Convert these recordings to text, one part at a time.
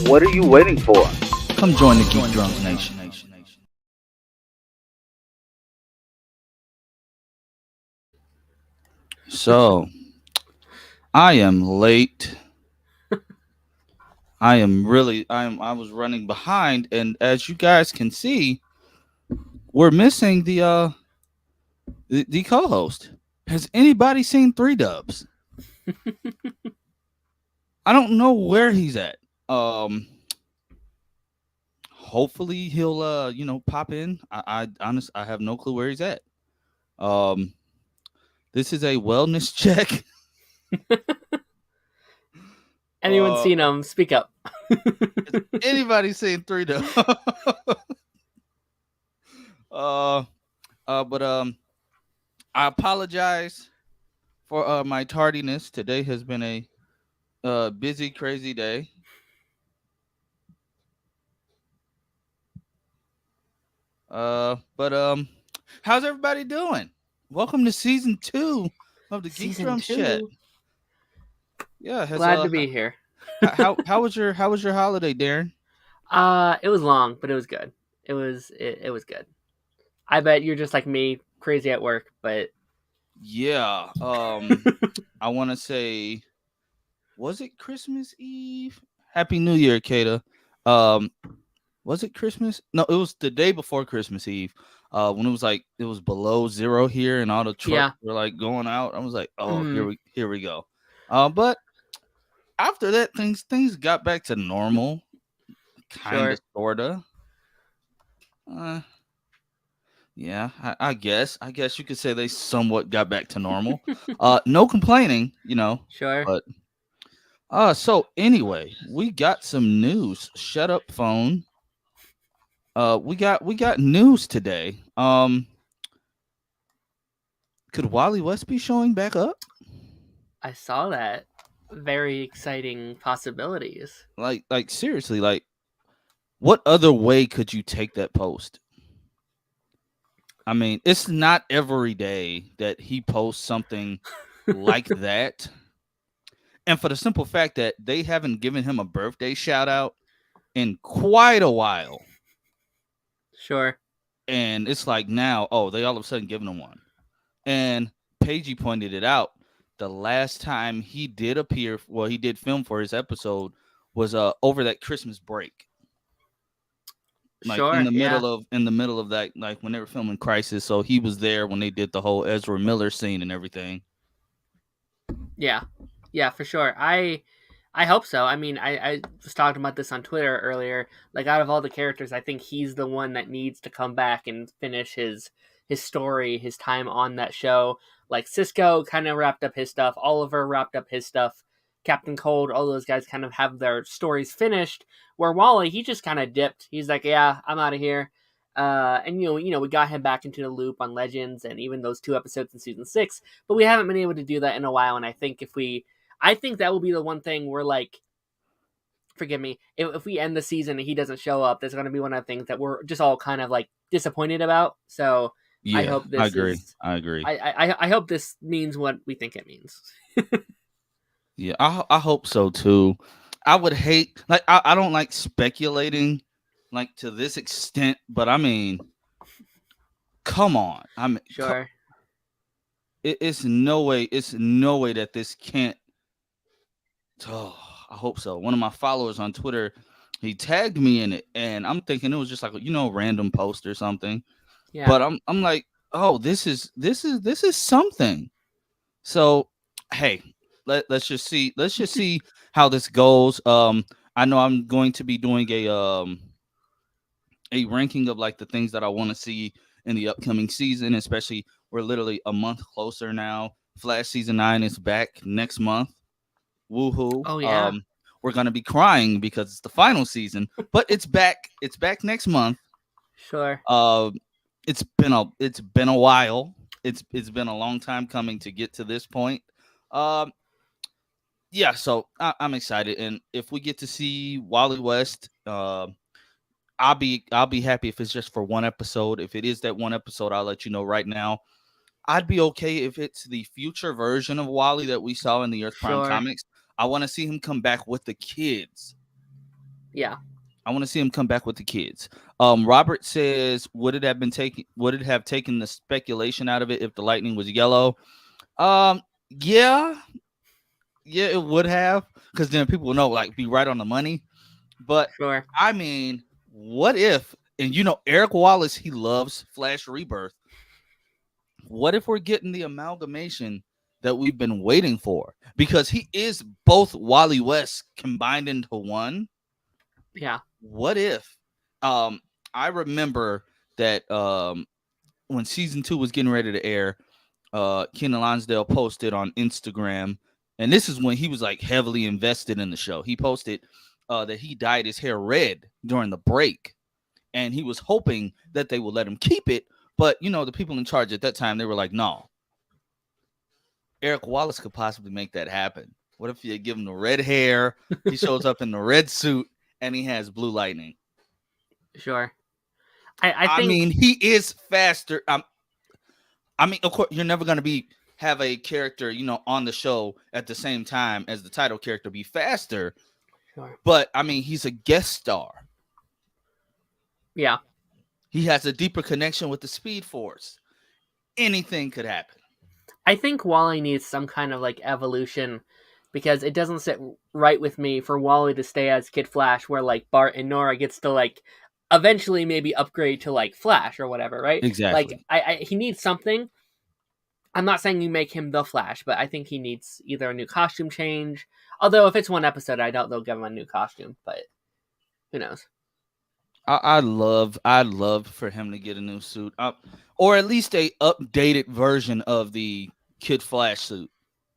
What are you waiting for? Come join the Geek Drums Nation. So, I am late. I was running behind, and as you guys can see, we're missing the co-host. Has anybody seen Three Dubs? I don't know where he's at. Um Hopefully he'll pop in. I have no clue where he's at. Um this is a wellness check. Anyone seen him? Speak up. Has anybody seen Three Dubs? uh but I apologize for my tardiness. Today has been a busy, crazy day. But how's everybody doing? Welcome to season 2 of the Geek Season Drums 2. Chat. Yeah, Glad to be here. how was your holiday, Darren? It was long, but it was good. It was good. I bet you're just like me, crazy at work, but Yeah. I want to say, was it Christmas Eve? Happy New Year, Kata. Um, was it Christmas? No, it was the day before Christmas Eve. When it was below zero here, and all the trucks were like going out. I was like, oh, here we go. But after that, things got back to normal, kind of, sorta. Yeah, I guess you could say they somewhat got back to normal. No complaining, Sure. But so anyway, we got some news. Shut up, phone. We got news today. Could Wally West be showing back up? I saw that. Very exciting possibilities. Like seriously, like what other way could you take that post? I mean, it's not every day that he posts something like that. And for the simple fact that they haven't given him a birthday shout out in quite a while. Sure. And it's like now, they all of a sudden giving him one. And Paigey pointed it out. The last time he did appear, he did film for his episode, was over that Christmas break. Like in the middle of that, like when they were filming Crisis. So he was there when they did the whole Ezra Miller scene and everything. Yeah, for sure. I hope so. I mean, I was talking about this on Twitter earlier. Like, out of all the characters, I think he's the one that needs to come back and finish his story, his time on that show. Like, Cisco kind of wrapped up his stuff. Oliver wrapped up his stuff. Captain Cold, all those guys kind of have their stories finished. Where Wally, he just kind of dipped. He's like, yeah, I'm out of here. And we got him back into the loop on Legends and even those 2 episodes in season 6. But we haven't been able to do that in a while. And I think I think that will be the one thing where, like, forgive me, if we end the season and he doesn't show up, that's going to be one of the things that we're just all kind of like disappointed about. So yeah, I hope this I agree. I hope this means what we think it means. Yeah, I hope so too. I would hate, like, I don't like speculating like to this extent, but I mean, come on. I mean, sure. It's no way that this can't. Oh, I hope so. One of my followers on Twitter, he tagged me in it, and I'm thinking it was just like a random post or something. Yeah. But I'm like, oh, this is something. So hey, let's just see how this goes. I know I'm going to be doing a ranking of like the things that I want to see in the upcoming season, especially we're literally a month closer now. Flash season 9 is back next month. Woohoo. Oh yeah. We're gonna be crying because it's the final season, but it's back. It's back next month. Sure. It's been a while. It's been a long time coming to get to this point. Yeah, so I'm excited, and if we get to see Wally West, I'll be happy if it's just for one episode. If it is that one episode, I'll let you know right now. I'd be okay if it's the future version of Wally that we saw in the Earth Prime comics. I want to see him come back with the kids. Yeah, I want to see him come back with the kids. Robert says, would it have taken the speculation out of it if the lightning was yellow? Um, yeah, yeah, it would have, because then people will know, like, be right on the money. But sure. I mean, what if? And Eric Wallace, he loves Flash Rebirth. What if we're getting the amalgamation that we've been waiting for? Because he is both Wally West combined into one. Yeah, What if? Um, I remember that when season 2 was getting ready to air, Kenan Lonsdale posted on Instagram, and this is when he was like heavily invested in the show. He posted that he dyed his hair red during the break, and he was hoping that they would let him keep it. But the people in charge at that time, they were like, "No, Eric Wallace could possibly make that happen. What if you give him the red hair? He shows up in the red suit, and he has blue lightning." sure. I I think mean, he is faster. I mean, of course, you're never going to have a character, on the show at the same time as the title character be faster. sure. But I mean, he's a guest star. Yeah, He has a deeper connection with the Speed Force. Anything could happen. I think Wally needs some kind of like evolution because it doesn't sit right with me for Wally to stay as Kid Flash, where like Bart and Nora gets to like eventually maybe upgrade to like Flash or whatever, right? Like Exactly. I he needs something. I'm not saying you make him the Flash, but I think he needs either a new costume change. Although if it's one episode, I doubt they'll give him a new costume. But who knows? I'd love for him to get a new suit, or at least a updated version of the Kid Flash suit.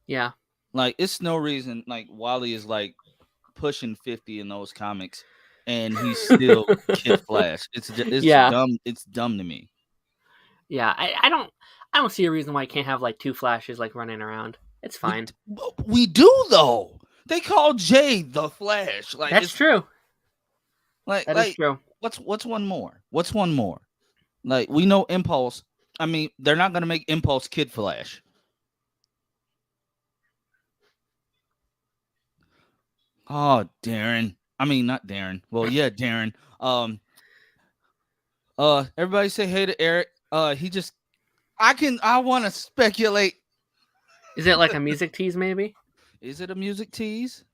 Yeah, Like, it's no reason like Wally is like pushing 50 in those comics, and he's still Kid Flash. It's yeah, dumb. It's dumb to me. yeah. I don't see a reason why I can't have like two Flashes like running around. It's We fine. we do though. They call Jay the Flash. Like, That's it's true. like That is like true. what's one more? What's one more? Like, we know Impulse. I mean, they're not gonna make Impulse Kid Flash. Oh, Darren. I mean, not Darren. Well, yeah, Darren. Everybody say hey to Eric. He just I want to speculate. Is it like a music tease maybe? Is it a music tease?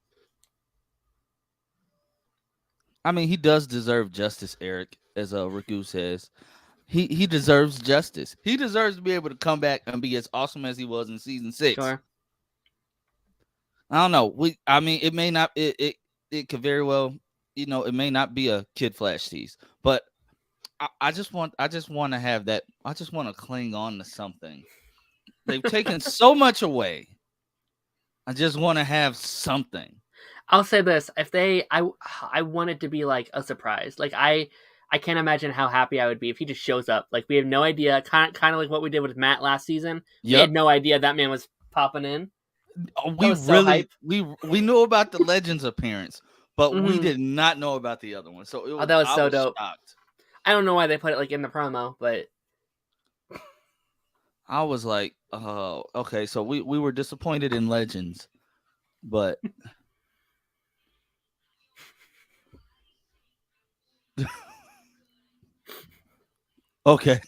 I mean, he does deserve justice, Eric, as Ragu says. He deserves justice. He deserves to be able to come back and be as awesome as he was in season 6. Sure. I don't know. I mean, it may not. It could very well. It may not be a Kid Flash tease, but I just want to have that. I just want to cling on to something. They've taken so much away. I just want to have something. I'll say this: if I want it to be like a surprise. Like I can't imagine how happy I would be if he just shows up. Like we have no idea, kind of like what we did with Matt last season. We Yep. had no idea that man was popping in. That We was so really hype. we knew about the Legends appearance, but we Hmm. did not know about the other one. So Oh, that was I so was dope. shocked. I don't know why they put it like in the promo, but I was like, oh, okay. So we were disappointed in Legends, but okay.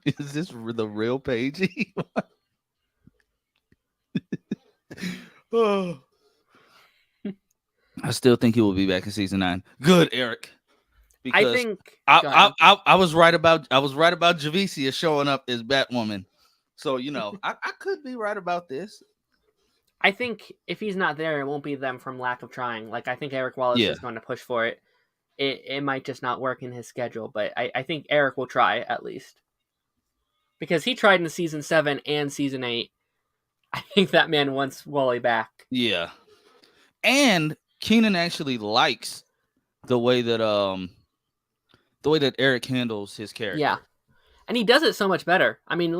Is this the real page? Oh. I still think he will be back in season 9. Good, Eric. I Because think. I Go I ahead. I, I was right about Javicia showing up as Batwoman. So I could be right about this. I think if he's not there, it won't be them from lack of trying. Like I think Eric Wallace Yeah. is going to push for it. It might just not work in his schedule, but I think Eric will try at least because he tried in season 7 and season 8. I think that man wants Wally back. Yeah. And Keenan actually likes the way that Eric handles his Yeah, character. and he does it so much better. I mean,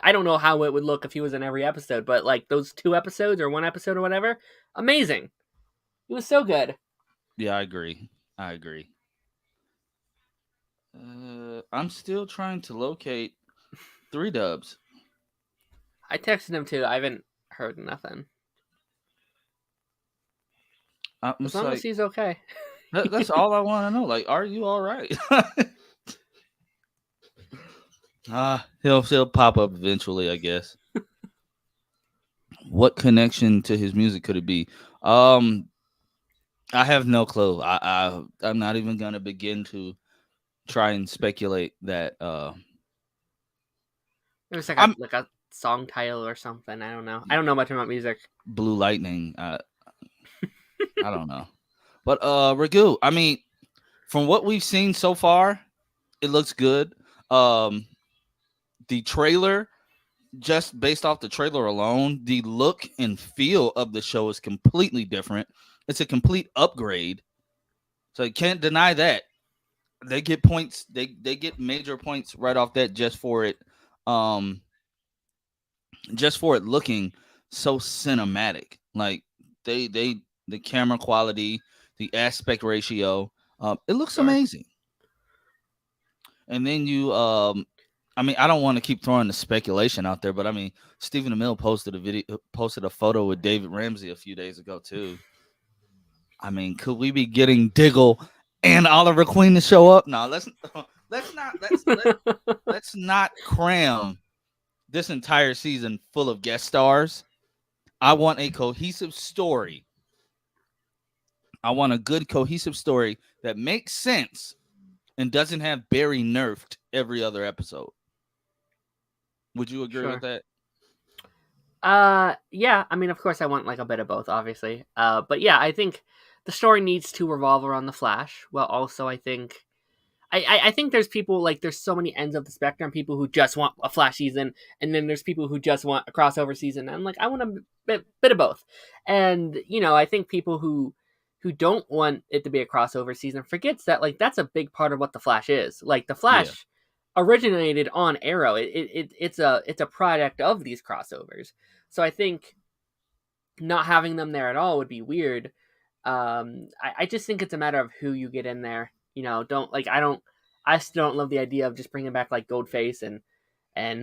I don't know how it would look if he was in every episode, but like those 2 episodes or 1 episode or whatever, amazing. He was so good. Yeah, I agree. I'm still trying to locate 3 Dubs. I texted him too. I haven't heard nothing. I'm As long as like, he's okay. That's all I want to know. Like, are you all right? He'll pop up eventually, I guess. What connection to his music could it be? Um, I have no clue. I'm not even gonna begin to try and speculate that. It was like a I'm song title or something. I don't know. I don't know much about music. Blue Lightning. I don't know, but Ragu. I mean, from what we've seen so far, it looks good. Um, the trailer, just based off the trailer alone, the look and feel of the show is completely different. It's a complete upgrade, so you can't deny that. They get points. They get major points right off that um, just for it looking so cinematic. Like they the camera quality, the aspect ratio, it looks Sure. amazing. And then I mean, I don't want to keep throwing the speculation out there, but I mean, Stephen Amell posted a photo with David Ramsey a few days ago too. I mean, could we be getting Diggle and Oliver Queen to show up? No, let's not let's not cram this entire season full of guest stars. I want a cohesive story. I want a good cohesive story that makes sense and doesn't have Barry nerfed every other episode. Would you agree with Sure. that? Yeah. I mean, of course, I want like a bit of both, obviously. But yeah, I think the story needs to revolve around the Flash. Well, also, I think there's people like there's so many ends of the spectrum. People who just want a Flash season, and then there's people who just want a crossover season. And I'm like, I want a bit of both. And I think people who don't want it to be a crossover season forgets that like that's a big part of what the Flash is. Like the Yeah. Flash originated on Arrow. It's a product of these crossovers. So I think not having them there at all would be weird. I just think it's a matter of who you get in there. Don't like I still don't love the idea of just bringing back like Goldface and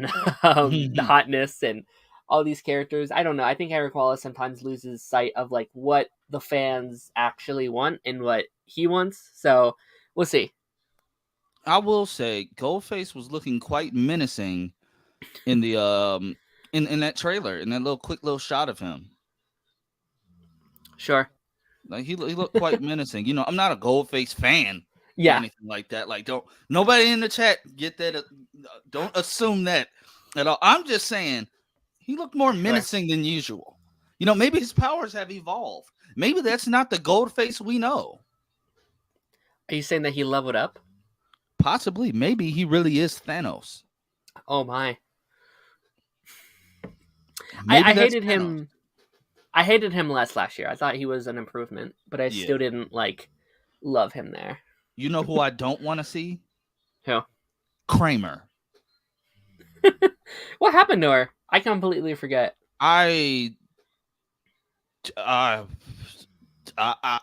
the hotness and all these characters. I don't know. I think Eric Wallace sometimes loses sight of like what the fans actually want and what he wants. So we'll see. I will say Goldface was looking quite menacing in the in that trailer, in that little quick little shot of him. Sure. Like he looked quite menacing. I'm not a Goldface fan or Yeah. anything like that. Like don't nobody in the chat get that. Don't assume that at all. I'm just saying he looked more Sure. menacing than usual. Maybe his powers have evolved. Maybe that's not the Goldface we know. Are you saying that he leveled up? Possibly. Maybe he really is Thanos. Oh my. Maybe I that's hated Thanos. him. I hated him last year. I thought he was an improvement, but I Yeah. still didn't like love him there. You know who I don't want to see? Who? Kramer. What happened to her? I completely forget. I I I,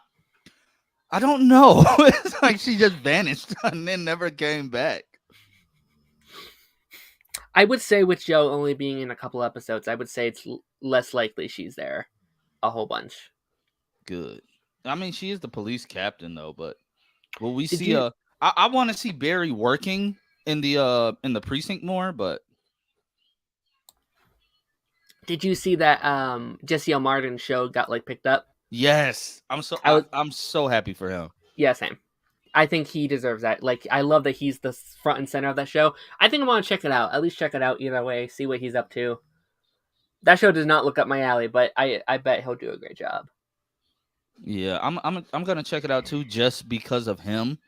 I don't know. It's like she just vanished and then never came back. I would say with Joe only being in a couple episodes, I would say it's less likely she's there a whole bunch. Good. I mean, she is the police captain though, but will we Did see you I want to see Barry working in the precinct more, but did you see that Jesse L. Martin show got like picked up? yes, I was I'm so happy for him. Yeah, same. I think he deserves that. Like I love that he's the front and center of that show. I think I want to check it out. At least check it out either way. See what he's up to. That show does not look up my alley, but I bet he'll do a great job. Yeah, I'm gonna check it out too, just because of him.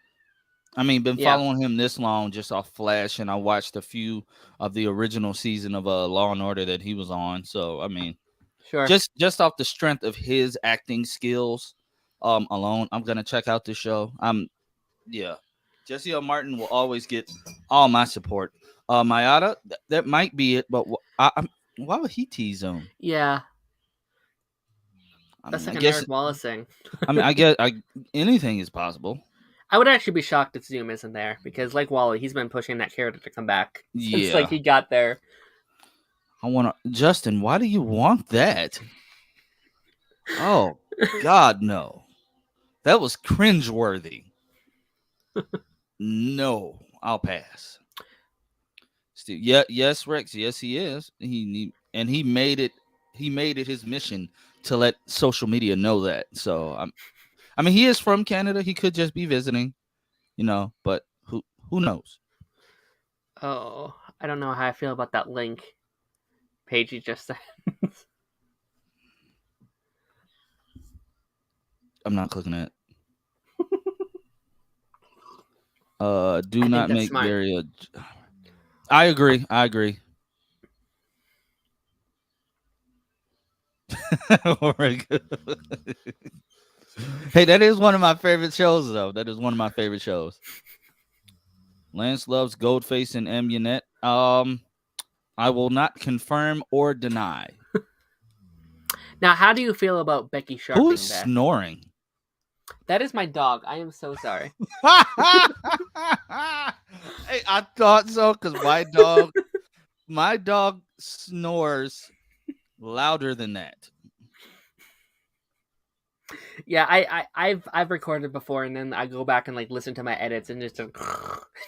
I mean, been Yeah, following him this long just off Flash, and I watched a few of the original season of Law and Order that he was on. So I mean, sure. just off the strength of his acting skills, alone, I'm gonna check out the show. Yeah, Jesse L. Martin will always get all my support. Mayada, that might be it, but why would he tease him? Yeah, I that's mean, like an Eric Wallace thing. I guess anything is possible. I would actually be shocked if Zoom isn't there because, like Wally, he's been pushing that character to come back since like Yeah, he got there. I want to. Justin, why do you want that? Oh God, no. That was cringeworthy. No, I'll pass. Steve, yeah, yes, Rex, yes, he is. And he made it. He made it his mission to let social media know that. So I mean, he is from Canada. He could just be visiting, But who knows? Oh, I don't know how I feel about that link page you just said. I'm not clicking it. Do I think not that's make smart. Barry a. I agree. I agree. Alright, good. Hey, that is one of my favorite shows, though. That is one of my favorite shows. Lance loves Goldface and Amunet. I will not confirm or deny. Now, how do you feel about Becky Sharp Who is being back? snoring? That is my dog. I am so sorry. Hey, I thought so because my dog snores louder than that. Yeah, I've recorded before, and then I go back and like listen to my edits, and just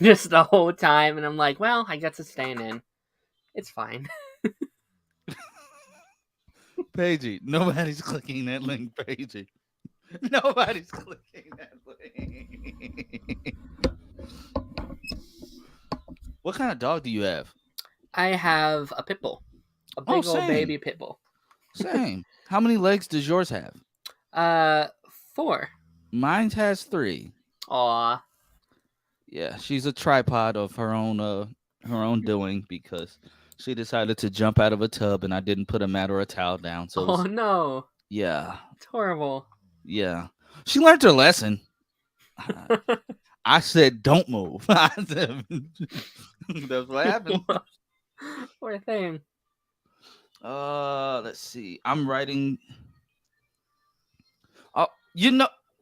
just the whole time, and I'm like, well, I guess it's staying in. It's fine. Pagey, nobody's clicking that link, Pagey. Nobody's clicking that link. What kind of dog do you have? I have a pit bull, a Oh, big old same. baby pit bull. Same. How many legs does yours have? Uh, 4. Mine has 3. Aw. Yeah, she's a tripod of her own doing because she decided to jump out of a tub and I didn't put a mat or a towel down. So it Oh was, no. yeah, It's horrible. yeah. She learned her lesson. I said, "Don't move." That's what happened. Poor thing. Let's see. I'm writing. Oh,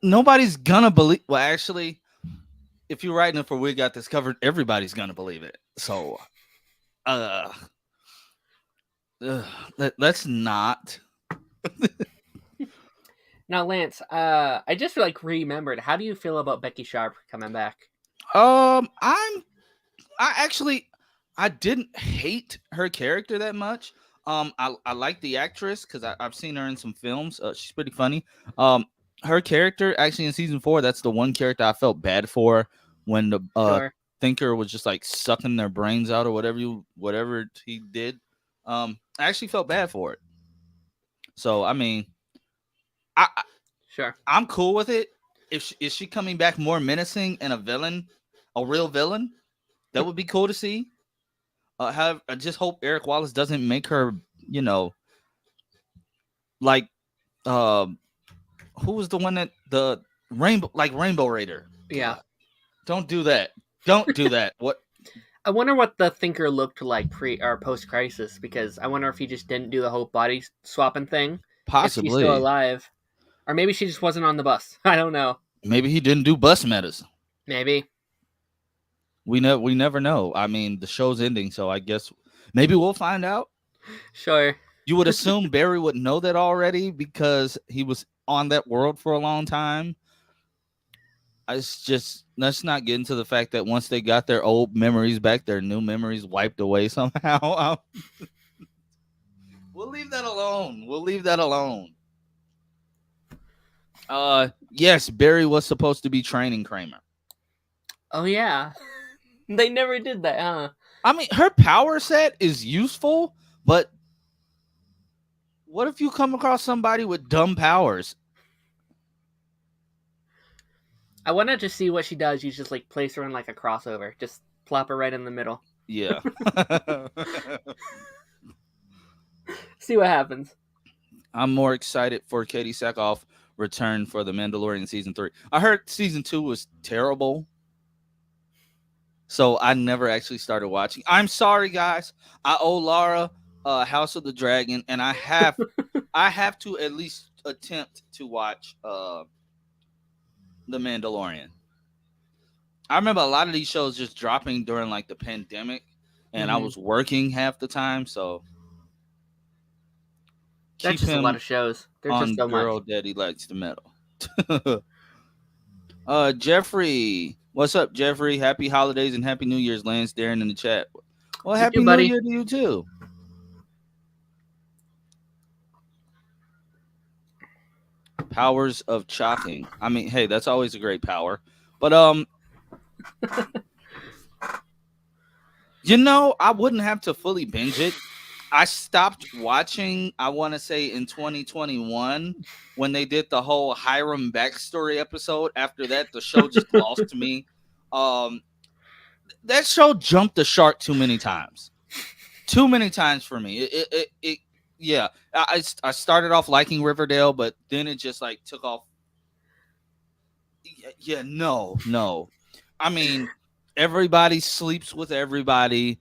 nobody's gonna believe. Well, actually, if you're writing it for We Got This Covered, everybody's gonna believe it. So, uh, let's not. Now, Lance, I just like remembered. How do you feel about Becky Sharp coming back? I actually I didn't hate her character that much. I like the actress because I've seen her in some films. She's pretty funny. Um, her character actually in season 4, that's the one character I felt bad for when the Sure. thinker was just like sucking their brains out or whatever he did. I actually felt bad for it. So I mean, I Sure. I'm cool with it. If is she coming back more menacing and a real villain, that would be cool to see. I just hope Eric Wallace doesn't make her, you know, like uh, who was the one that the Rainbow Raider? Yeah. God, don't do that. Don't do that. What? I wonder what the thinker looked like pre or post crisis, because I wonder if he just didn't do the whole body swapping thing. If she's still Possibly. alive. Or maybe she just wasn't on the bus. I don't know. Maybe he didn't do bus metas. Maybe. We never know. I mean, the show's ending, so I guess maybe we'll find out. Sure. You would assume Barry would know that already because he was on that world for a long time. It's just let's not get into the fact that once they got their old memories back, their new memories wiped away somehow. We'll leave that alone. We'll leave that alone. Yes, Barry was supposed to be training Kramer. Oh yeah. They never did that, huh? I mean, her power set is useful, but what if you come across somebody with dumb powers? I wanted to see what she does. You just like place her in like a crossover. Just plop her right in the middle. Yeah. See what happens. I'm more excited for Katie Sackhoff return for The Mandalorian season 3. I heard season 2 was terrible. So I never actually started watching. I'm sorry, guys. I owe Laura House of the Dragon, and I have to at least attempt to watch The Mandalorian. I remember a lot of these shows just dropping during like the pandemic, and I was working half the time, so That's keep just a lot him of shows. There's just on so much. Girl Daddy Likes the Metal. Jeffrey, what's up, Jeffrey? Happy holidays and happy New Year's, Lance. Darren in the chat. Well, You too, happy New buddy. Year to you too. Powers of chalking. I mean, hey, that's always a great power. But I wouldn't have to fully binge it. I stopped watching, I want to say in 2021 when they did the whole Hiram backstory episode. After that, the show just lost me. Um that show jumped the shark too many times. Too many times for me. Yeah. I started off liking Riverdale, but then it just like took off. Yeah, no, no. I mean, everybody sleeps with everybody.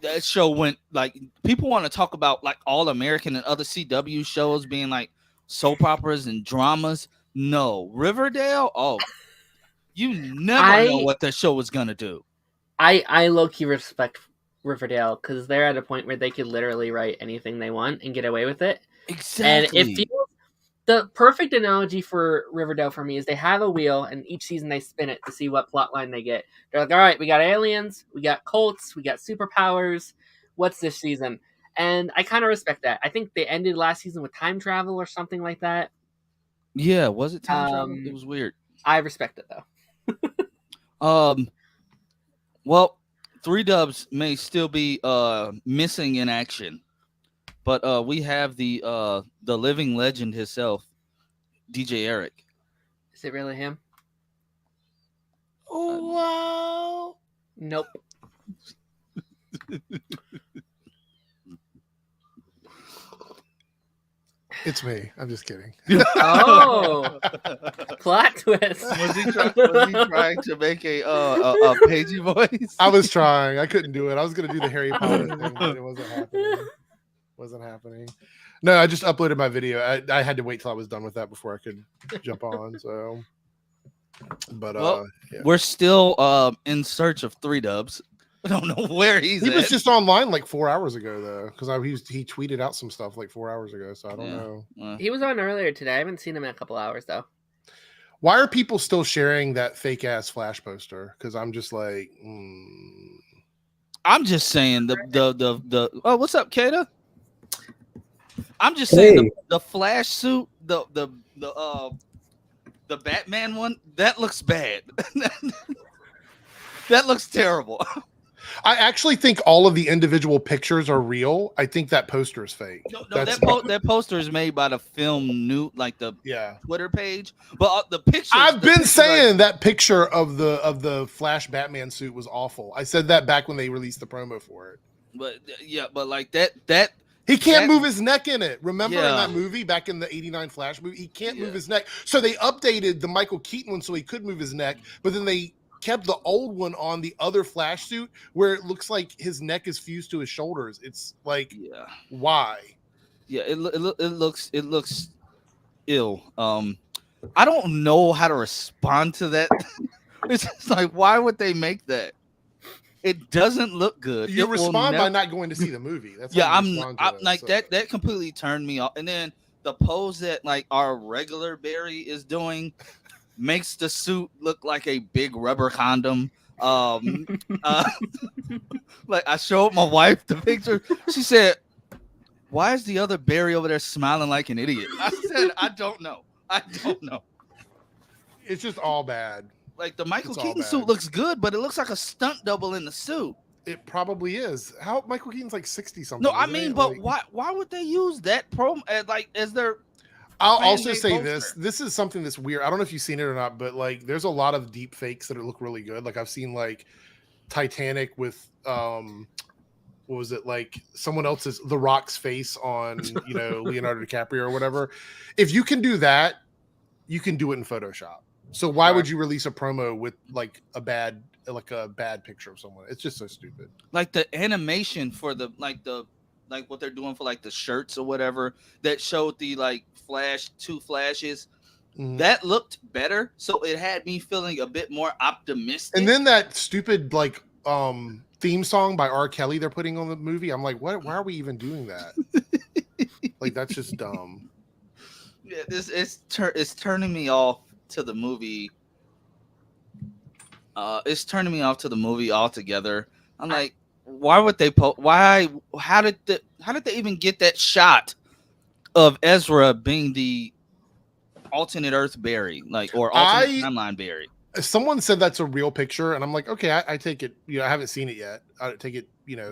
That show went like people want to talk about like All American and other CW shows being like soap operas and dramas. No, Riverdale. Oh, you never know I what that show was gonna do. I low key respect Riverdale because they're at a point where they could literally write anything they want and get away with it. And it Exactly. feels the perfect analogy for Riverdale for me is they have a wheel and each season they spin it to see what plot line they get. They're like, all right, we got aliens, we got cults, we got superpowers. What's this season? And I kind of respect that. I think they ended last season with time travel or something like that. Yeah, was it time travel? It Um, was weird. I respect it though. Um, well, Three Dubs may still be missing in action, but we have the living legend himself, DJ Eric. Is it really him? Oh wow! Nope. It's me. I'm just kidding. Oh, plot twist. Was he trying to make a pagey voice? I was trying. I couldn't do it. I was going to do the Harry Potter thing, but it wasn't happening. Wasn't happening. No, I just uploaded my video. I had to wait till I was done with that before I could jump on. So, but Well, yeah. we're still in search of Three Dubs. I don't know where he's He at. was just online like 4 hours ago though, because he tweeted out some stuff like 4 hours ago. So I don't know. He was on earlier today. I haven't seen him in a couple hours though. Why are people still sharing that fake ass Flash poster? Because I'm just like, I'm just saying the oh, what's up, Kata? I'm just saying the Flash suit, the Batman one, that looks bad. That looks terrible. I actually think all of the individual pictures are real. I think that poster is fake. No, that poster is made by the film new, like the Twitter page. But the picture, I've been saying that picture of the Flash Batman suit was awful. I said that back when they released the promo for it. But yeah, but like that he can't move his neck in it. Remember in Yeah. that movie back in the '89 Flash movie, he can't move his neck. So they updated the Michael Keaton one so he could move his neck, but then they kept the old one on the other Flash suit where it looks like his neck is fused to his shoulders. It's like, why? Yeah, it looks ill. I don't know how to respond to that. It's just like, why would they make that? It doesn't look good. You It will respond by never- not going to see the movie. That's yeah, how I'm you respond to it, like so. that completely turned me off. And then the pose that like our regular Barry is doing makes the suit look like a big rubber condom. Like I showed my wife the picture. She said, "Why is the other Barry over there smiling like an idiot?" I said, "I don't know. I don't know." It's just all bad. Like the Michael It's all Keaton bad. suit looks good, but it looks like a stunt double in the suit. It probably is. How Michael Keaton's like 60 something. No, I isn't mean, he? but Like, why would they use that as their? I'll also fan-made say poster? this. This is something that's weird. I don't know if you've seen it or not, but like there's a lot of deep fakes that look really good. Like I've seen like Titanic with what was it, like someone else's The Rock's face on, Leonardo DiCaprio or whatever. If you can do that, you can do it in Photoshop. So why would you release a promo with like a bad picture of someone? It's just so stupid. Like the animation for what they're doing for like the shirts or whatever that showed the like two flashes. That looked better, so it had me feeling a bit more optimistic. And then that stupid like theme song by R. Kelly they're putting on the movie. I'm like, what? Why are we even doing that? Like that's just dumb. Yeah, it's turning me off to the movie. It's turning me off to the movie altogether. I'm like, why would they why how did they even get that shot of Ezra being the alternate Earth Barry, like, or alternate timeline Barry? Someone said that's a real picture, and I'm like, okay, I take it. I haven't seen it yet. I take it,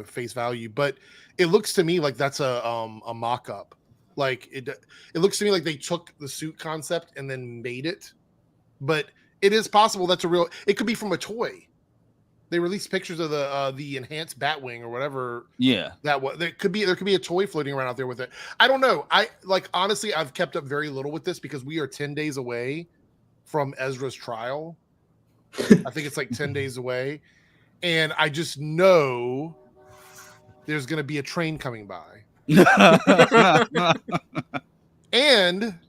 face value, but it looks to me like that's a mock-up. Like it looks to me like they took the suit concept and then made it. But it is possible that's a real. It could be from a toy. They released pictures of the enhanced Batwing or whatever. Yeah, there could be a toy floating around out there with it. I don't know. Honestly, I've kept up very little with this because we are 10 days away from Ezra's trial. I think it's like 10 days away, and I just know there's going to be a train coming by, and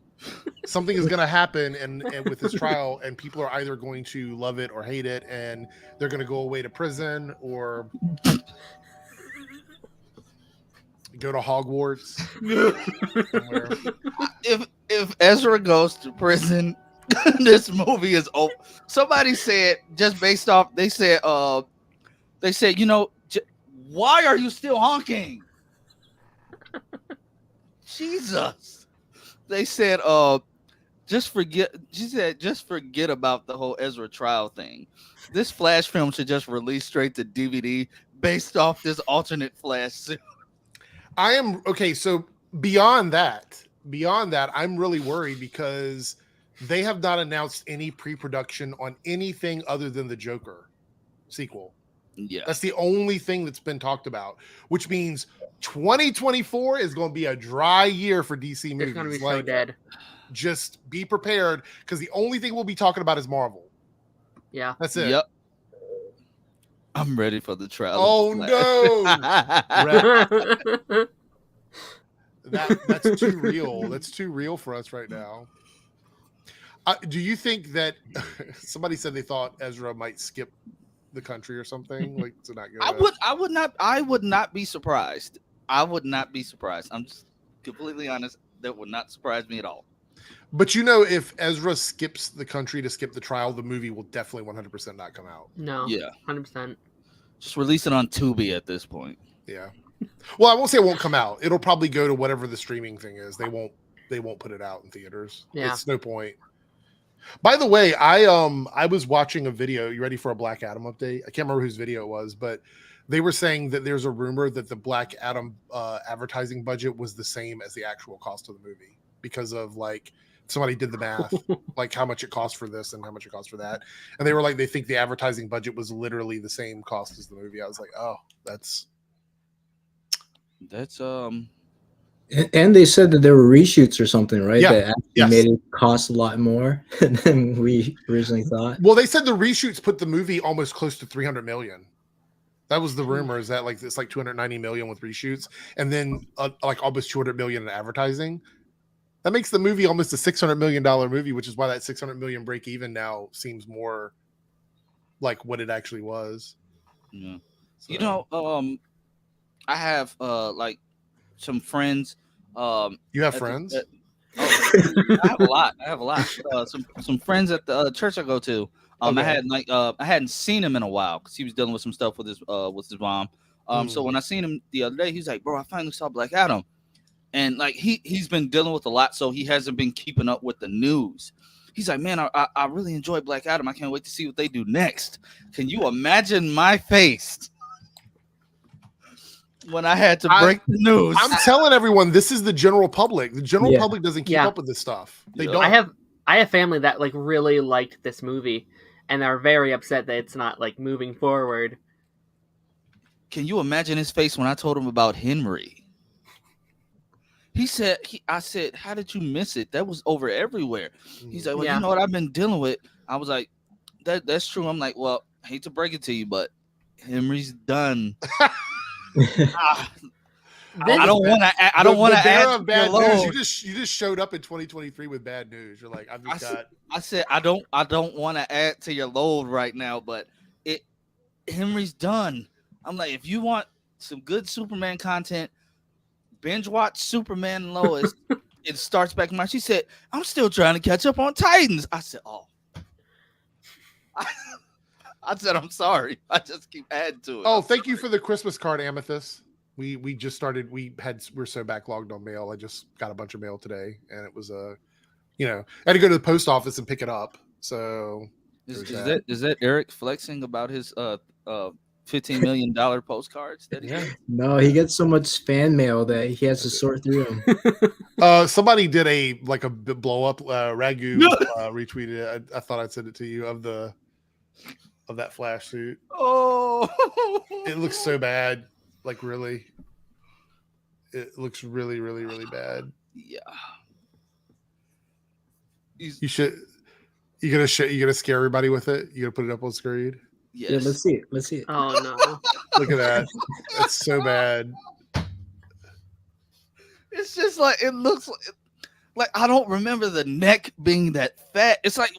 something is going to happen and with this trial, and people are either going to love it or hate it, and they're going to go away to prison or go to Hogwarts. If Ezra goes to prison, this movie is over. Somebody said, just based off, they said, why are you still honking? Jesus. They said, just forget about the whole Ezra trial thing. This Flash film should just release straight to DVD based off this alternate Flash suit. I am okay. So beyond that, I'm really worried because they have not announced any pre-production on anything other than the Joker sequel. Yeah, that's the only thing that's been talked about, which means 2024 is going to be a dry year for DC movies. It's going to be so dead. Just be prepared because the only thing we'll be talking about is Marvel. Yeah, that's it. Yep. I'm ready for the trial. Oh no! That's too real. That's too real for us right now. Do you think that somebody said they thought Ezra might skip the country or something, like to not go? I would not be surprised. I'm just completely honest. That would not surprise me at all. But if Ezra skips the country to skip the trial, the movie will definitely 100% not come out. No. Yeah. 100%. Just release it on Tubi at this point. Yeah. Well, I won't say it won't come out. It'll probably go to whatever the streaming thing is. They won't put it out in theaters. Yeah. It's no point. By the way, I was watching a video. You ready for a Black Adam update? I can't remember whose video it was, but they were saying that there's a rumor that the Black Adam advertising budget was the same as the actual cost of the movie because of somebody did the math, like how much it cost for this and how much it cost for that. And they were like, they think the advertising budget was literally the same cost as the movie. I was like, oh, that's And they said that there were reshoots or something, right? Yeah. That actually made it cost a lot more than we originally thought. Well, they said the reshoots put the movie almost close to 300 million. That was the rumor, is that it's like 290 million with reshoots, and then like almost 200 million in advertising. That makes the movie almost a $600 million movie, which is why that 600 million break even now seems more like what it actually was. Yeah. So. I have like some friends. You have friends? I have a lot. Some friends at the church I go to. Okay. I hadn't seen him in a while because he was dealing with some stuff with his mom. So when I seen him the other day, he's like, "Bro, I finally saw Black Adam," and like he's been dealing with a lot, so he hasn't been keeping up with the news. He's like, "Man, I really enjoy Black Adam. I can't wait to see what they do next." Can you imagine my face when I had to break the news? I'm telling everyone, this is the general public. The general public doesn't keep up with this stuff. They don't. I have family that really liked this movie, and are very upset that it's not moving forward. Can you imagine his face when I told him about Henry? I said, "How did you miss it? That was over everywhere." He's like, "Well, you know what I've been dealing with." I was like, "That's true." I'm like, "Well, I hate to break it to you, but Henry's done." I don't want to add bad news. You just showed up in 2023 with bad news. You're like, I said I don't want to add to your load right now, but Henry's done. I'm like, if you want some good Superman content, binge watch Superman and Lois it starts back in my. She said, "I'm still trying to catch up on Titans." I said, "Oh." I said, "I'm sorry. I just keep adding to it." Oh, thank you for the Christmas card, Amethyst. We just started. We're so backlogged on mail. I just got a bunch of mail today, and it was I had to go to the post office and pick it up. So is that Eric flexing about his $15 million postcards that he gets? No, he gets so much fan mail that he has to sort through them. Somebody did a blow up Ragu retweeted it. I thought I'd send it to you of that Flash suit. Oh, it looks so bad. Like really, it looks really, really, really bad. Yeah. You gonna scare everybody with it? You gonna put it up on screen? Yes. Yeah, let's see it. Oh no! Look at that. That's so bad. It's just like it looks like I don't remember the neck being that fat. It's like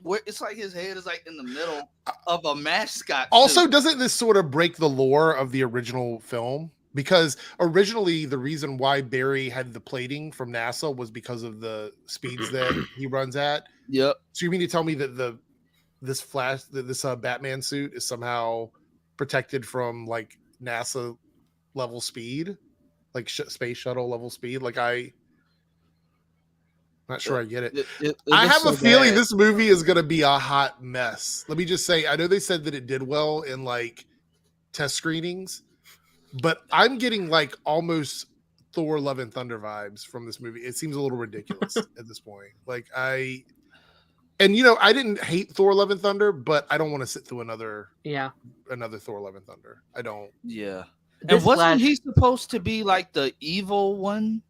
his head is like in the middle of a mascot. Also, suit. doesn't this sort of break the lore of the original film? Because originally the reason why Barry had the plating from NASA was because of the speeds that he runs at. Yep. So you mean to tell me that this Batman suit is somehow protected from like NASA level speed, like space shuttle level speed? Like not sure I get it. I have a feeling this movie is going to be a hot mess. Let me just say, I know they said that it did well in like test screenings, but I'm getting like almost Thor: Love and Thunder vibes from this movie. It seems a little ridiculous at this point. Like I didn't hate Thor: Love and Thunder, but I don't want to sit through another Thor: Love and Thunder. I don't. Yeah. And wasn't he supposed to be like the evil one?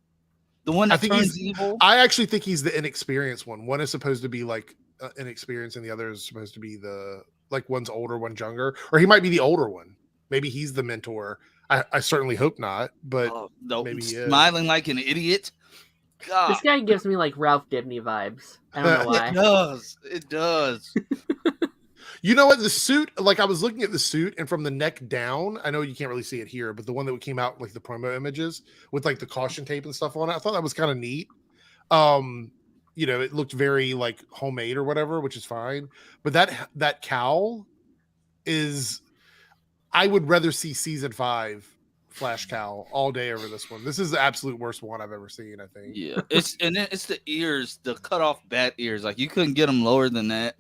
The one that turns evil? I actually think he's the inexperienced one. One is supposed to be like inexperienced, and the other is supposed to be the like one's older, one's younger, or he might be the older one. Maybe he's the mentor. I certainly hope not, but maybe he is. Smiling like an idiot. God. This guy gives me like Ralph Dibny vibes. I don't know why. It does. You know what? The suit, like I was looking at the suit, and from the neck down, I know you can't really see it here, but the one that came out like the promo images with like the caution tape and stuff on it, I thought that was kind of neat. It looked very like homemade or whatever, which is fine. But that cowl is, I would rather see season 5 Flash cowl all day over this one. This is the absolute worst one I've ever seen, I think. Yeah, it's the ears, the cut off bat ears. Like you couldn't get them lower than that.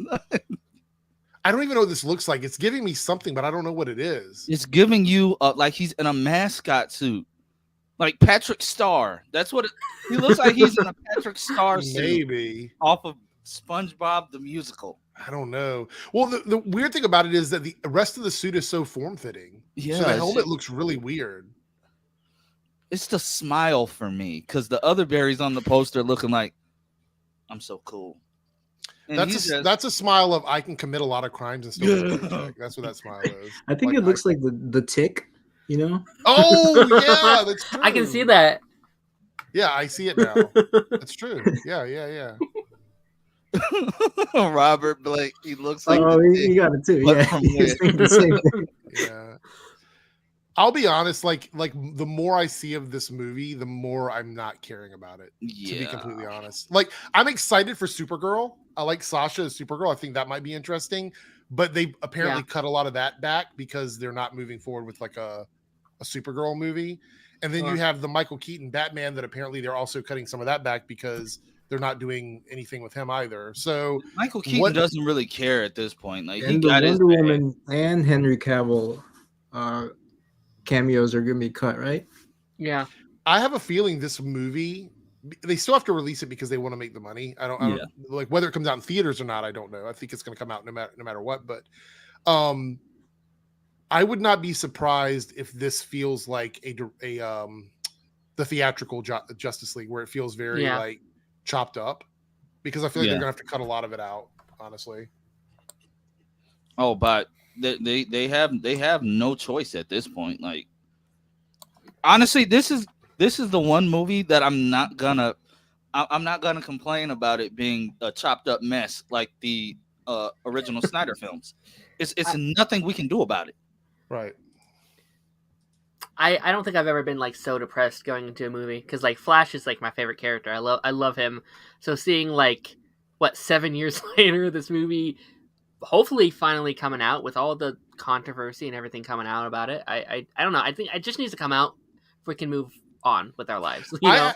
I don't even know what this looks like. It's giving me something, but I don't know what it is. It's giving you like he's in a mascot suit, like Patrick Star. That's what he looks like. He's in a Patrick Star suit, maybe off of SpongeBob the Musical. I don't know. Well, the weird thing about it is that the rest of the suit is so form-fitting. Yeah, so the helmet looks really weird. It's the smile for me, because the other berries on the poster looking like, I'm so cool. And that's a smile of I can commit a lot of crimes and still that's what that smile is. I think it looks like the Tick, you know? Oh yeah, that's true. I can see that. Yeah, I see it now. That's true. Yeah. Robert Blake, he looks like he got it too. Yeah, he's saying the same thing. Yeah. I'll be honest, like the more I see of this movie, the more I'm not caring about it. Yeah. To be completely honest, like I'm excited for Supergirl. I like Sasha as Supergirl. I think that might be interesting, but they apparently cut a lot of that back because they're not moving forward with like a Supergirl movie. And then you have the Michael Keaton Batman that apparently they're also cutting some of that back because they're not doing anything with him either. So Michael Keaton doesn't really care at this point. Like and the Wonder Woman and Henry Cavill cameos are gonna be cut, right? Yeah. I have a feeling this movie, they still have to release it because they want to make the money. I don't like whether it comes out in theaters or not. I don't know. I think it's going to come out no matter what. But I would not be surprised if this feels like the theatrical Justice League, where it feels very like chopped up, because I feel like they're going to have to cut a lot of it out. Honestly. Oh, but they have no choice at this point. Like, honestly, this is the one movie that I'm not gonna complain about it being a chopped up mess like the original Snyder films. It's nothing we can do about it. Right. I don't think I've ever been like so depressed going into a movie because like Flash is like my favorite character. I love him. So seeing like what 7 years later this movie hopefully finally coming out with all the controversy and everything coming out about it. I don't know. I think it just needs to come out if we can move on with our lives. You know?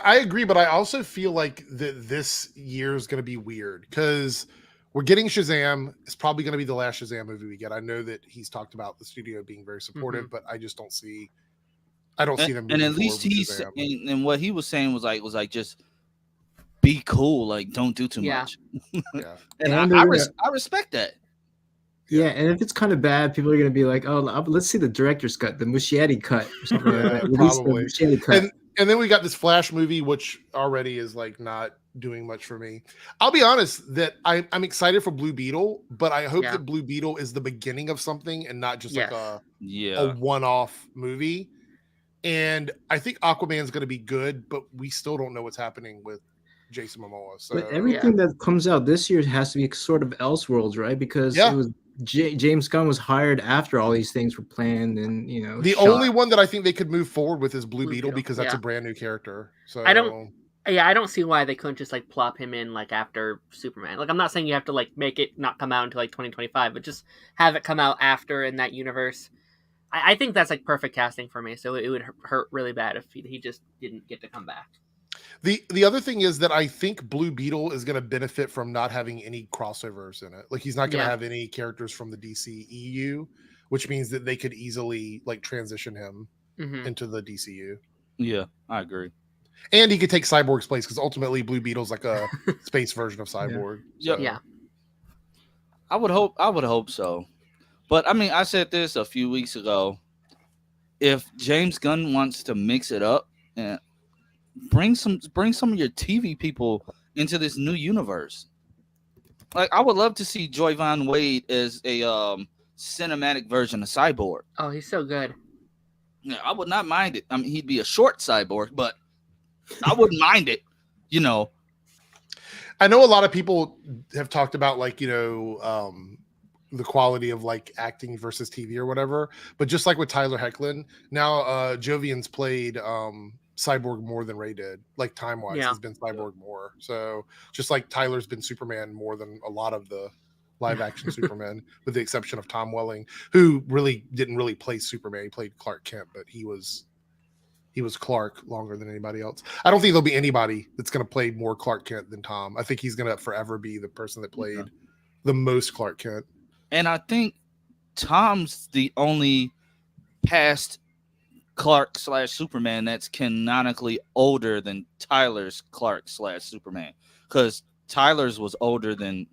I agree, but I also feel like this year is going to be weird because we're getting Shazam. It's probably going to be the last Shazam movie we get. I know that he's talked about the studio being very supportive, but I just don't see. I don't see them. And at least he's and what he was saying was like just be cool, like don't do too much. Yeah, and I respect that. Yeah, and if it's kind of bad, people are going to be like, "Oh, let's see the director's cut, the Muschietti cut, or something like that." Probably. Muschietti cut. And then we got this Flash movie, which already is like not doing much for me. I'll be honest that I'm excited for Blue Beetle, but I hope that Blue Beetle is the beginning of something and not just like a one-off movie. And I think Aquaman's going to be good, but we still don't know what's happening with Jason Momoa. So. But everything that comes out this year has to be sort of Elseworlds, right? Because it was James Gunn was hired after all these things were planned, and the only one that I think they could move forward with is Blue Beetle because that's a brand new character. So I don't see why they couldn't just like plop him in like after Superman. Like I'm not saying you have to like make it not come out until like 2025, but just have it come out after in that universe. I think that's like perfect casting for me. So it would hurt really bad if he just didn't get to come back. The other thing is that I think Blue Beetle is going to benefit from not having any crossovers in it. Like he's not going to have any characters from the DC EU, which means that they could easily like transition him into the DCU. Yeah, I agree. And he could take Cyborg's place because ultimately Blue Beetle's like a space version of Cyborg. Yeah. I would hope so. But I mean, I said this a few weeks ago. If James Gunn wants to mix it up and bring some of your TV people into this new universe. Like I would love to see Joy Von Wade as a cinematic version of Cyborg. Oh, he's so good. Yeah, I would not mind it. I mean, he'd be a short Cyborg, but I wouldn't mind it. I know a lot of people have talked about like the quality of like acting versus TV or whatever, but just like with Tyler Hoechlin, now Jovian's played Cyborg more than Ray did, like time-wise. He's been Cyborg more. So just like Tyler's been Superman more than a lot of the live-action Superman, with the exception of Tom Welling, who really didn't really play Superman. He played Clark Kent, but he was Clark longer than anybody else. I don't think there'll be anybody that's going to play more Clark Kent than Tom. I think he's going to forever be the person that played the most Clark Kent. And I think Tom's the only past Clark/Superman that's canonically older than Tyler's Clark/Superman. Because Tyler's was older than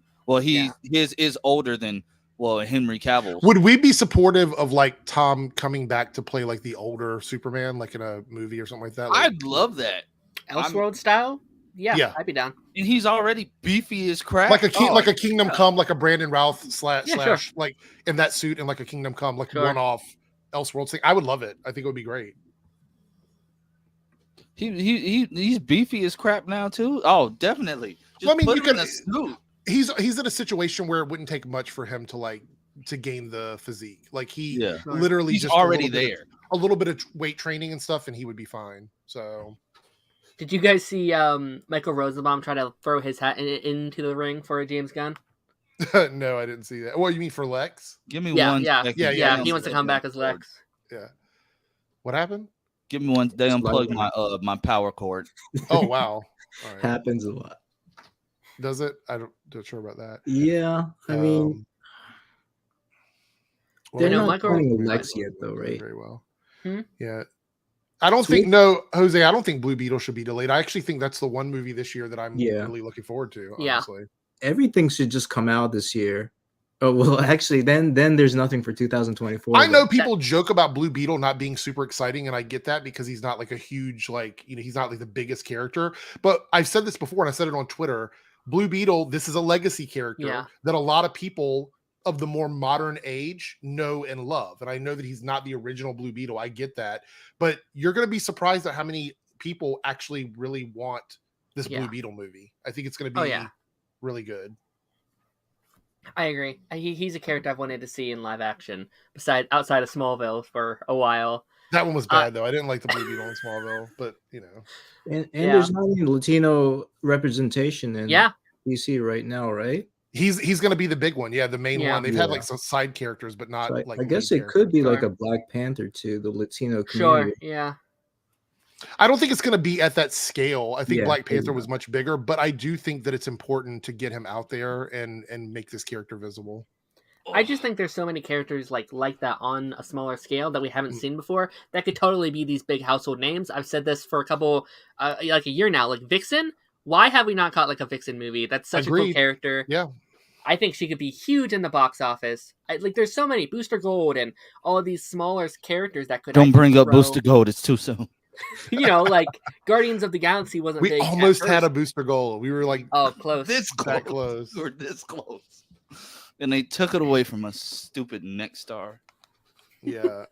his is older than Henry Cavill. Would we be supportive of like Tom coming back to play like the older Superman, like in a movie or something like that? Like, I'd love that. Elseworld style? Yeah, I'd be down. And he's already beefy as crap. Like a Kingdom Come, like a Brandon Routh slash like in that suit and like a Kingdom Come, like one-off Elseworlds thing. I would love it. I think it would be great. He's beefy as crap now too. Oh, definitely. Just put him in a suit. He's in a situation where it wouldn't take much for him to gain the physique. Like literally he's just already there. A little bit of weight training and stuff, and he would be fine. So. Did you guys see Michael Rosenbaum try to throw his hat into the ring for James Gunn? No, I didn't see that. What you mean for Lex? Give me one. Yeah. He wants to come back as Lex. Yeah. What happened? Give me one. They unplugged my power cord. Oh wow! Right. Happens a lot. Does it? I'm not sure about that. Yeah, I mean, they're not calling Lex yet, though, right? Very well. Yeah. I don't think Jose. I don't think Blue Beetle should be delayed. I actually think that's the one movie this year that I'm really looking forward to. Honestly. Everything should just come out this year. Oh well, actually, then there's nothing for 2024. I know people joke about Blue Beetle not being super exciting, and I get that because he's not like a huge he's not like the biggest character. But I've said this before, and I said it on Twitter. Blue Beetle, this is a legacy character that a lot of people of the more modern age know and love. And I know that he's not the original Blue Beetle. I get that. But you're going to be surprised at how many people actually really want this Blue Beetle movie. I think it's going to be really good. I agree. He's a character I've wanted to see in live action outside of Smallville for a while. That one was bad though. I didn't like the Blue Beetle in Smallville, but you know. And there's not any Latino representation in DC right now, right? He's going to be the big one. Yeah, the main one. They've had like some side characters, but not So like. I guess it could be like a Black Panther to the Latino community. Sure, yeah. I don't think it's going to be at that scale. I think Black Panther was much bigger, but I do think that it's important to get him out there and make this character visible. I just think there's so many characters like that on a smaller scale that we haven't seen before that could totally be these big household names. I've said this for a couple, like a year now. Like Vixen, why have we not got like a Vixen movie? That's such a cool character. Yeah, I think she could be huge in the box office. Like there's so many Booster Gold and all of these smaller characters that could. Don't bring up Booster Gold; it's too soon. You know, like Guardians of the Galaxy wasn't. We big almost had a Booster Gold. We were like, close, this close, that close, or this close. And they took it away from a stupid next star. Yeah.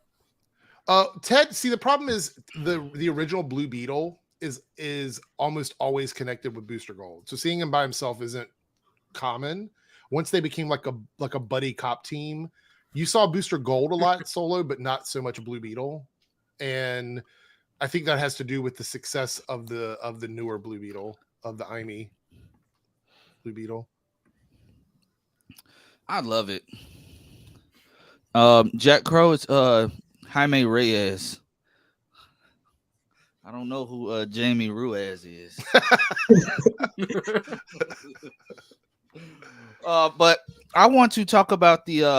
Ted, see the problem is the original Blue Beetle is almost always connected with Booster Gold. So seeing him by himself isn't common. Once they became like a buddy cop team, you saw Booster Gold a lot solo, but not so much Blue Beetle. And I think that has to do with the success of the newer Blue Beetle, of the IME Blue Beetle. I love it. Jack Crow is Jaime Reyes. I don't know who Jamie Ruiz is. But I want to talk about the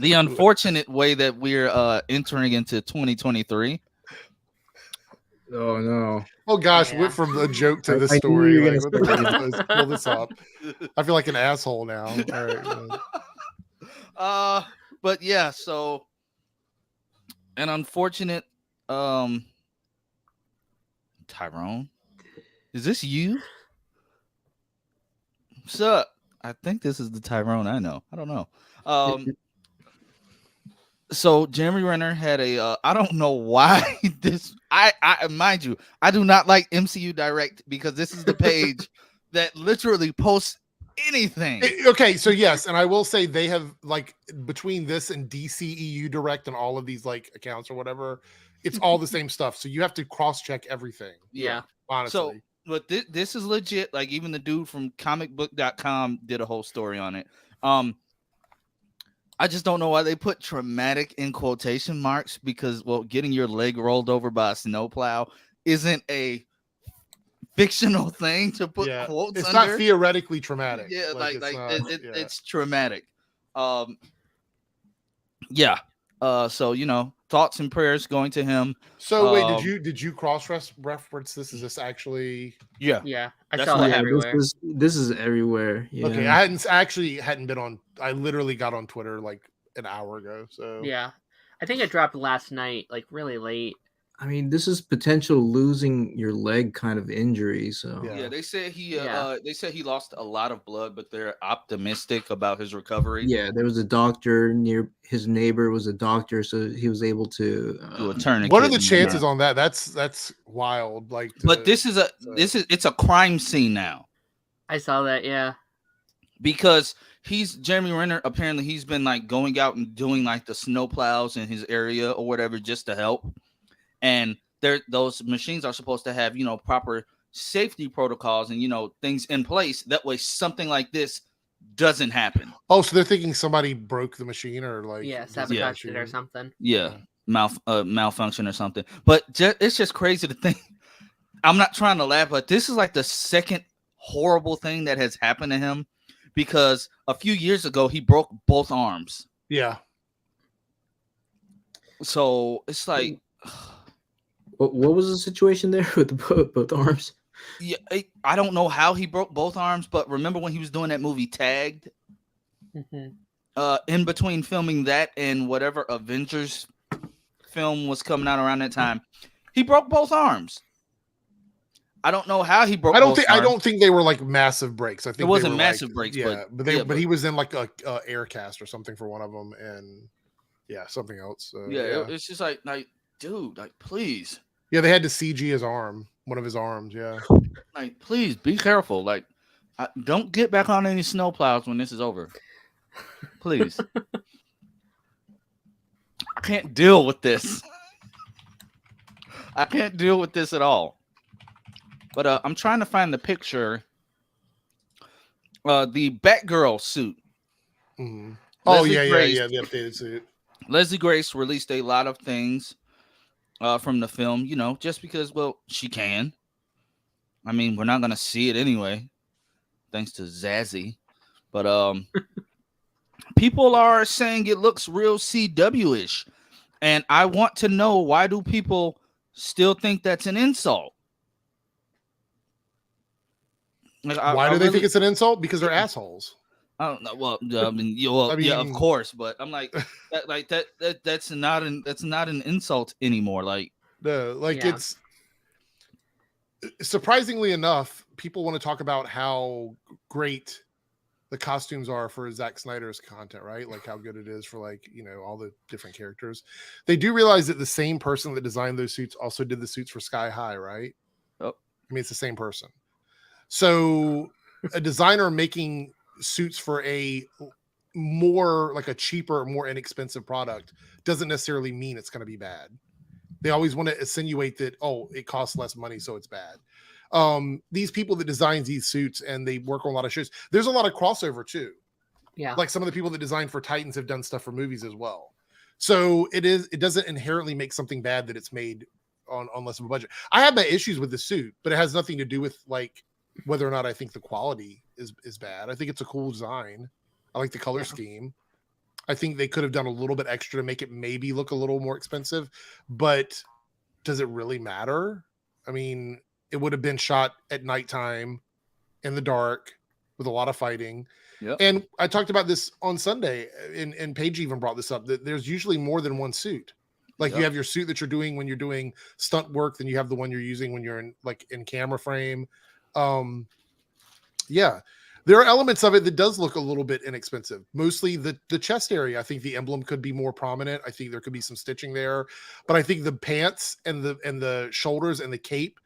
unfortunate way that we're entering into 2023. Oh no! Oh gosh, went from a joke to this story. Like, let's pull this up. I feel like an asshole now. All right. But yeah, so an unfortunate Tyrone. Is this you? What's up? I think this is the Tyrone I know. I don't know. So Jeremy Renner had a I don't know why this I mind you, I do not like MCU Direct because this is the page that literally posts anything. Okay, so yes, and I will say they have like between this and DCEU Direct and all of these like accounts or whatever, it's all the same stuff. So you have to cross-check everything. Yeah. Honestly. So but this is legit. Like even the dude from comicbook.com did a whole story on it. I just don't know why they put traumatic in quotation marks because, well, getting your leg rolled over by a snowplow isn't a fictional thing to put quotes it's under. Not theoretically traumatic. Yeah, it's traumatic. So, you know, thoughts and prayers going to him. So wait, did you cross reference this? Is this actually? Yeah. I saw it everywhere. This is everywhere. Yeah. Okay, I hadn't been on. I literally got on Twitter like an hour ago. So yeah, I think it dropped last night, like really late. I mean, this is potential losing your leg kind of injury. So yeah, they said he lost a lot of blood, but they're optimistic about his recovery. Yeah, there was a doctor near his neighbor was a doctor, so he was able to do a tourniquet. What are the chances on that? That's wild. Like, but it's a crime scene now. I saw that. Yeah, because Jeremy Renner. Apparently, he's been like going out and doing like the snow plows in his area or whatever just to help. And those machines are supposed to have, you know, proper safety protocols and, you know, things in place. That way something like this doesn't happen. Oh, so they're thinking somebody broke the machine or like sabotaged it or something. Yeah, malfunction or something. But it's just crazy to think. I'm not trying to laugh, but this is like the second horrible thing that has happened to him because a few years ago he broke both arms. Yeah. So it's like. What was the situation there with both arms? Yeah, I don't know how he broke both arms, but remember when he was doing that movie Tagged? Mm-hmm. In between filming that and whatever Avengers film was coming out around that time, he broke both arms. I don't know how he broke. I don't think they were like massive breaks. I think it wasn't massive breaks. But he was in like a air cast or something for one of them, and something else. So, it's just like dude, like please. Yeah, they had to CG his arm, one of his arms. Yeah, like please be careful. Like, don't get back on any snowplows when this is over. Please, I can't deal with this. I can't deal with this at all. But I'm trying to find the picture. The Batgirl suit. Mm-hmm. Oh, Leslie Grace, the updated suit. Leslie Grace released a lot of things from the film, you know, just because, well, she can. I mean, we're not going to see it anyway, thanks to Zazzy. But people are saying it looks real CW-ish. And I want to know, why do people still think that's an insult? Like, Why do they think it's an insult? Because they're assholes. I don't know. Well, I mean, yeah, of course, but I'm like, that's not an insult anymore. Like, it's surprisingly enough, people want to talk about how great the costumes are for Zack Snyder's content, right? Like how good it is for, like, you know, all the different characters. They do realize that the same person that designed those suits also did the suits for Sky High, right? Oh, I mean, it's the same person. So a designer making suits for a more like a cheaper, more inexpensive product doesn't necessarily mean it's going to be bad. They always want to insinuate that, oh, it costs less money, so it's bad. These people that design these suits and they work on a lot of shows, there's a lot of crossover too. Yeah. Like some of the people that design for Titans have done stuff for movies as well. So it doesn't inherently make something bad that it's made on less of a budget. I have my issues with the suit, but it has nothing to do with like whether or not I think the quality is bad. I think it's a cool design. I like the color scheme. I think they could have done a little bit extra to make it maybe look a little more expensive, but does it really matter? I mean, it would have been shot at nighttime in the dark with a lot of fighting. Yep. And I talked about this on Sunday, and Paige even brought this up, that there's usually more than one suit. Like you have your suit that you're doing when you're doing stunt work, then you have the one you're using when you're in camera frame. Yeah, there are elements of it that does look a little bit inexpensive. Mostly the chest area. I think the emblem could be more prominent. I think there could be some stitching there, but I think the pants and the shoulders and the cape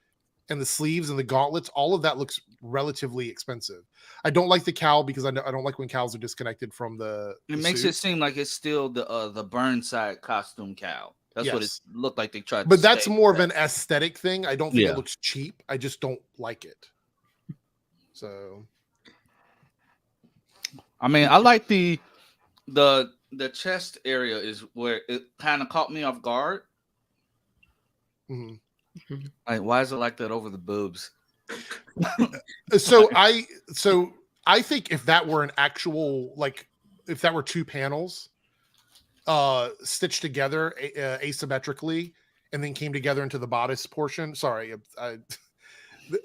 and the sleeves and the gauntlets, all of that looks relatively expensive. I don't like the cowl because I don't like when cowls are disconnected from the makes suit. it seem like it's still the Burnside costume cowl. That's what it looked like they tried. But that's more of an aesthetic thing. I don't think it looks cheap. I just don't like it. So, I mean, I like the chest area is where it kind of caught me off guard. Mm-hmm. Like, why is it like that over the boobs? So I think if that were an actual, like, if that were two panels stitched together asymmetrically and then came together into the bodice portion. Sorry,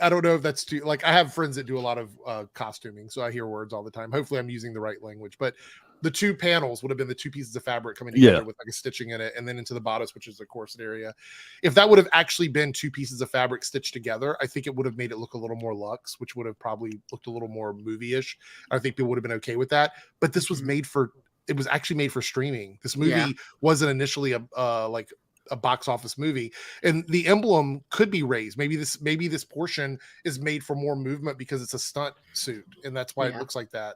I don't know if that's too, like, I have friends that do a lot of costuming, so I hear words all the time. Hopefully I'm using the right language, but the two panels would have been the two pieces of fabric coming together with like a stitching in it, and then into the bodice, which is the corset area. If that would have actually been two pieces of fabric stitched together, I think it would have made it look a little more luxe, which would have probably looked a little more movie-ish. I think people would have been okay with that. But this was it was actually made for streaming. This movie wasn't initially a box office movie, and the emblem could be raised. Maybe this portion is made for more movement because it's a stunt suit, and that's why it looks like that.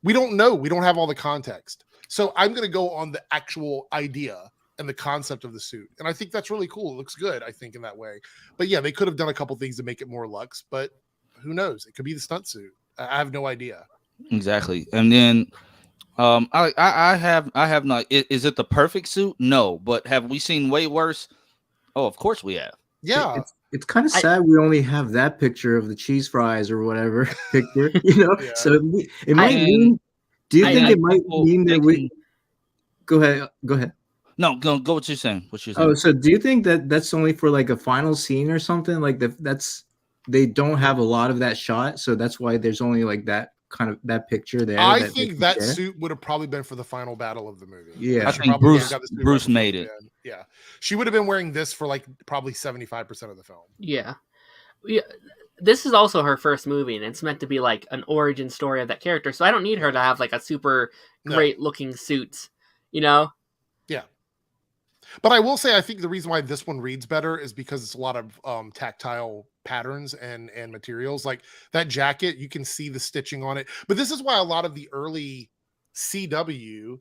We don't know. We don't have all the context. So I'm going to go on the actual idea and the concept of the suit. And I think that's really cool. It looks good, I think, in that way. But yeah, they could have done a couple things to make it more luxe, but who knows? It could be the stunt suit. I have no idea. Exactly. And then I have not. Is it the perfect suit? No, but have we seen way worse? Oh, of course we have. Yeah. It's kind of sad we only have that picture of the cheese fries or whatever picture, you know. Yeah. So it might mean. Do you think it might mean that we? Go ahead. No, go. What you're saying? Oh, so do you think that that's only for like a final scene or something? Like they don't have a lot of that shot, so that's why there's only like that kind of that picture there. I think that suit would have probably been for the final battle of the movie. Yeah, I think Bruce made it. Yeah, she would have been wearing this for like probably 75% of the film. Yeah. This is also her first movie, and it's meant to be like an origin story of that character. So I don't need her to have like a super great looking suit, you know? Yeah. But I will say, I think the reason why this one reads better is because it's a lot of tactile patterns and materials. Like that jacket, you can see the stitching on it. But this is why a lot of the early CW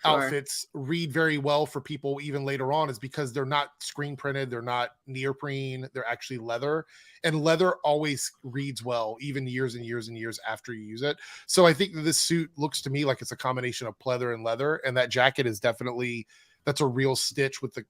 outfits read very well for people even later on is because they're not screen printed, they're not neoprene, they're actually leather, and leather always reads well even years and years and years after you use it. So I think that this suit looks to me like it's a combination of pleather and leather, and that jacket is definitely, that's a real stitch with the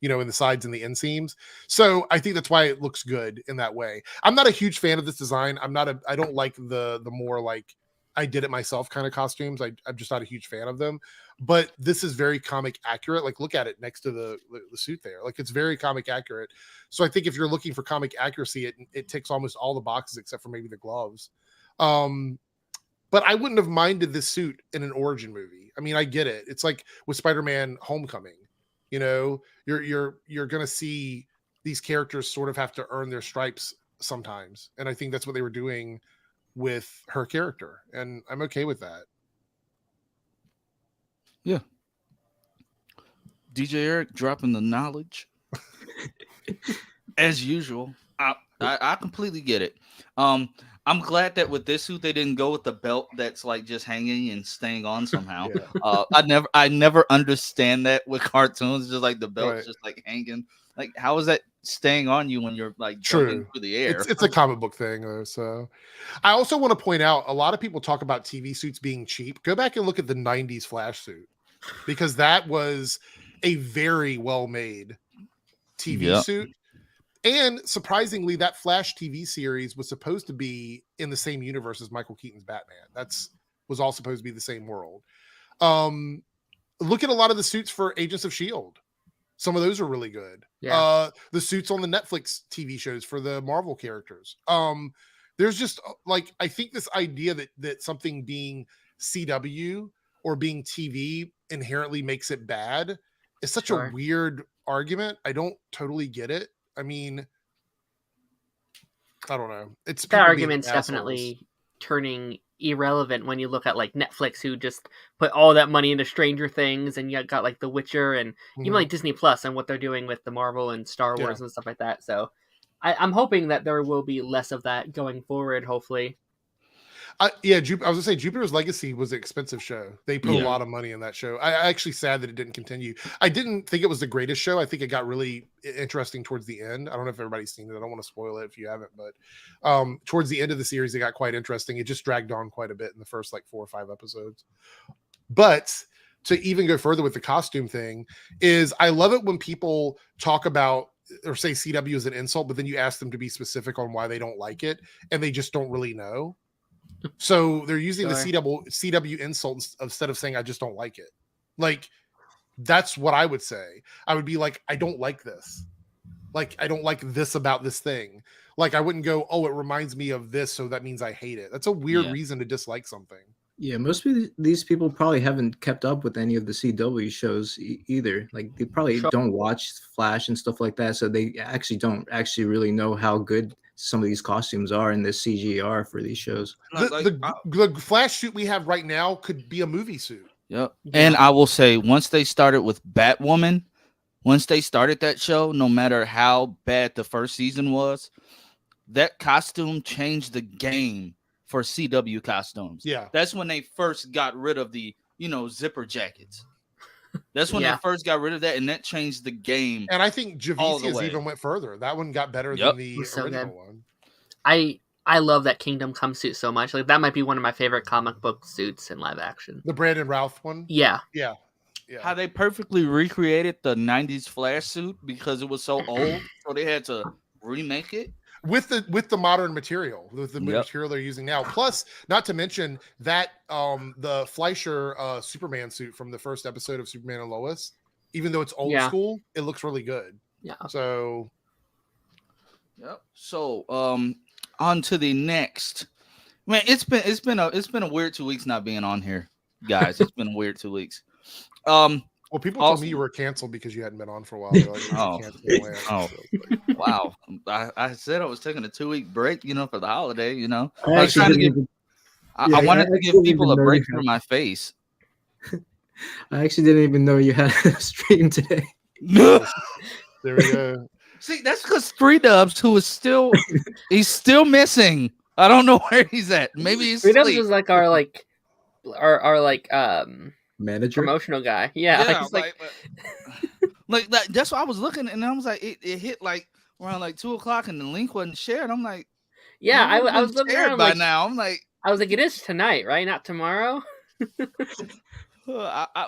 in the sides and the inseams. So I think that's why it looks good in that way. I'm not a huge fan of this design. I don't like the more like I did it myself kind of costumes. I'm just not a huge fan of them, but this is very comic accurate. Like look at it next to the suit there. Like it's very comic accurate. So I think if you're looking for comic accuracy, it ticks almost all the boxes except for maybe the gloves. But I wouldn't have minded this suit in an origin movie. I mean, I get it. It's like with Spider-Man Homecoming. You're going to see these characters sort of have to earn their stripes sometimes. And I think that's what they were doing with her character. And I'm okay with that. Yeah. DJ Eric dropping the knowledge as usual. I completely get it. I'm glad that with this suit they didn't go with the belt that's like just hanging and staying on somehow. Yeah. I never understand that with cartoons. Just like the belt's just like hanging. Like how is that staying on you when you're like jumping through the air? It's a comic book thing though. So I also want to point out a lot of people talk about TV suits being cheap. Go back and look at the 90s Flash suit because that was a very well made TV suit. And surprisingly, that Flash TV series was supposed to be in the same universe as Michael Keaton's Batman. Was all supposed to be the same world. Look at a lot of the suits for Agents of S.H.I.E.L.D. Some of those are really good. Yeah. The suits on the Netflix TV shows for the Marvel characters. There's just like, I think this idea that something being CW or being TV inherently makes it bad is such a weird argument. I don't totally get it. I mean, I don't know. It's that argument's definitely turning irrelevant when you look at like Netflix, who just put all that money into Stranger Things, and you got like The Witcher, and even like Disney Plus and what they're doing with the Marvel and Star Wars and stuff like that. So I'm hoping that there will be less of that going forward. Hopefully. I was gonna say Jupiter's Legacy was an expensive show. They put a lot of money in that show. I actually sad that it didn't continue. I didn't think it was the greatest show. I think it got really interesting towards the end. I don't know if everybody's seen it. I don't want to spoil it if you haven't, but towards the end of the series, it got quite interesting. It just dragged on quite a bit in the first like 4 or 5 episodes. But to even go further with the costume thing is I love it when people talk about or say CW is an insult, but then you ask them to be specific on why they don't like it, and they just don't really know. So they're using the CW insult instead of saying I just don't like it. Like that's what I would say. I would be like, I don't like this. Like I don't like this about this thing. Like I wouldn't go, oh, it reminds me of this, so that means I hate it. That's a weird reason to dislike something. Yeah, most of these people probably haven't kept up with any of the CW shows either. Like they probably don't watch Flash and stuff like that, so they actually don't really know how good some of these costumes are and the CG are for these shows. The Flash suit we have right now could be a movie suit. Yep. And I will say, once they started with Batwoman, once they started that show, no matter how bad the first season was, that costume changed the game for CW costumes. Yeah. That's when they first got rid of the, zipper jackets. That's when they first got rid of that, and that changed the game. And I think Javicius even went further. That one got better than the original one. I love that Kingdom Come suit so much. Like that might be one of my favorite comic book suits in live action. The Brandon Routh one? Yeah. How they perfectly recreated the 90s Flash suit because it was so old, so they had to remake it. With the modern material, with the material they're using now. Plus, not to mention that the Fleischer Superman suit from the first episode of Superman and Lois, even though it's old school, it looks really good. Yeah. So So on to the next. Man, it's been a weird 2 weeks not being on here, guys. It's been a weird 2 weeks. Well, people told me you were canceled because you hadn't been on for a while. Like, wow. I said I was taking a 2-week break, for the holiday, I wanted to give people a break from my face. I actually didn't even know you had a stream today. There we go. See, that's because 3Dubs, who is he's still missing. I don't know where he's at. Maybe he's 3Dubs was like our Manager. promotional guy. Yeah, Yeah, he's like, like that. That's why I was looking, and I was like, it hit like around like 2:00, and the link wasn't shared. I'm like, yeah. man, it would've I been was looking shared around by like, now. I'm like, it is tonight, right? Not tomorrow.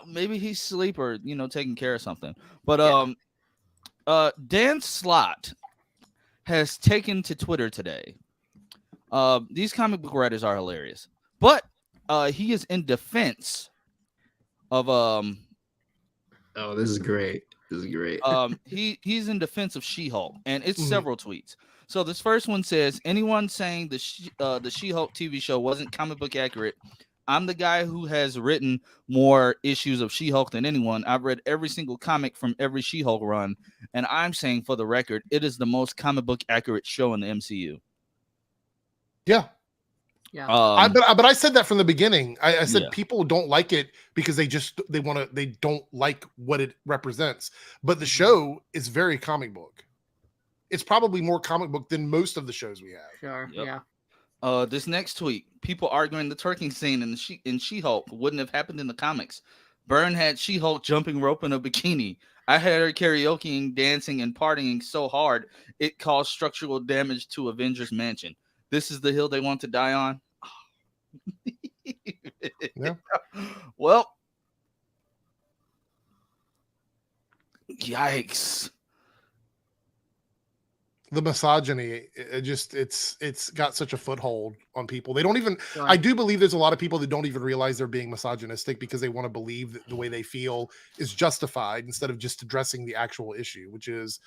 maybe he's asleep or taking care of something. But Yeah. Dan Slott has taken to Twitter today. These comic book writers are hilarious, but he is in defense of Oh, this is great. This is great. he's in defense of She-Hulk, and it's Mhm. several tweets. So this first one says, anyone saying the She-Hulk TV show wasn't comic book accurate, I'm the guy who has written more issues of She-Hulk than anyone. I've read every single comic from every She-Hulk run, and I'm saying, for the record, it is the most comic book accurate show in the MCU. Yeah. Yeah. But I said that from the beginning. I said Yeah. people don't like it because they don't like what it represents. But the show is very comic book. It's probably more comic book than most of the shows we have. Sure. Yep. Yeah. This next tweet, people arguing the twerking scene in She-Hulk wouldn't have happened in the comics. Byrne had She-Hulk jumping rope in a bikini. I had her karaokeing, dancing, and partying so hard it caused structural damage to Avengers Mansion. This is the hill they want to die on. Yeah. Well, yikes. The misogyny, it's got such a foothold on people. They don't even. Sure. I do believe there's a lot of people that don't even realize they're being misogynistic because they want to believe that the way they feel is justified instead of just addressing the actual issue, which is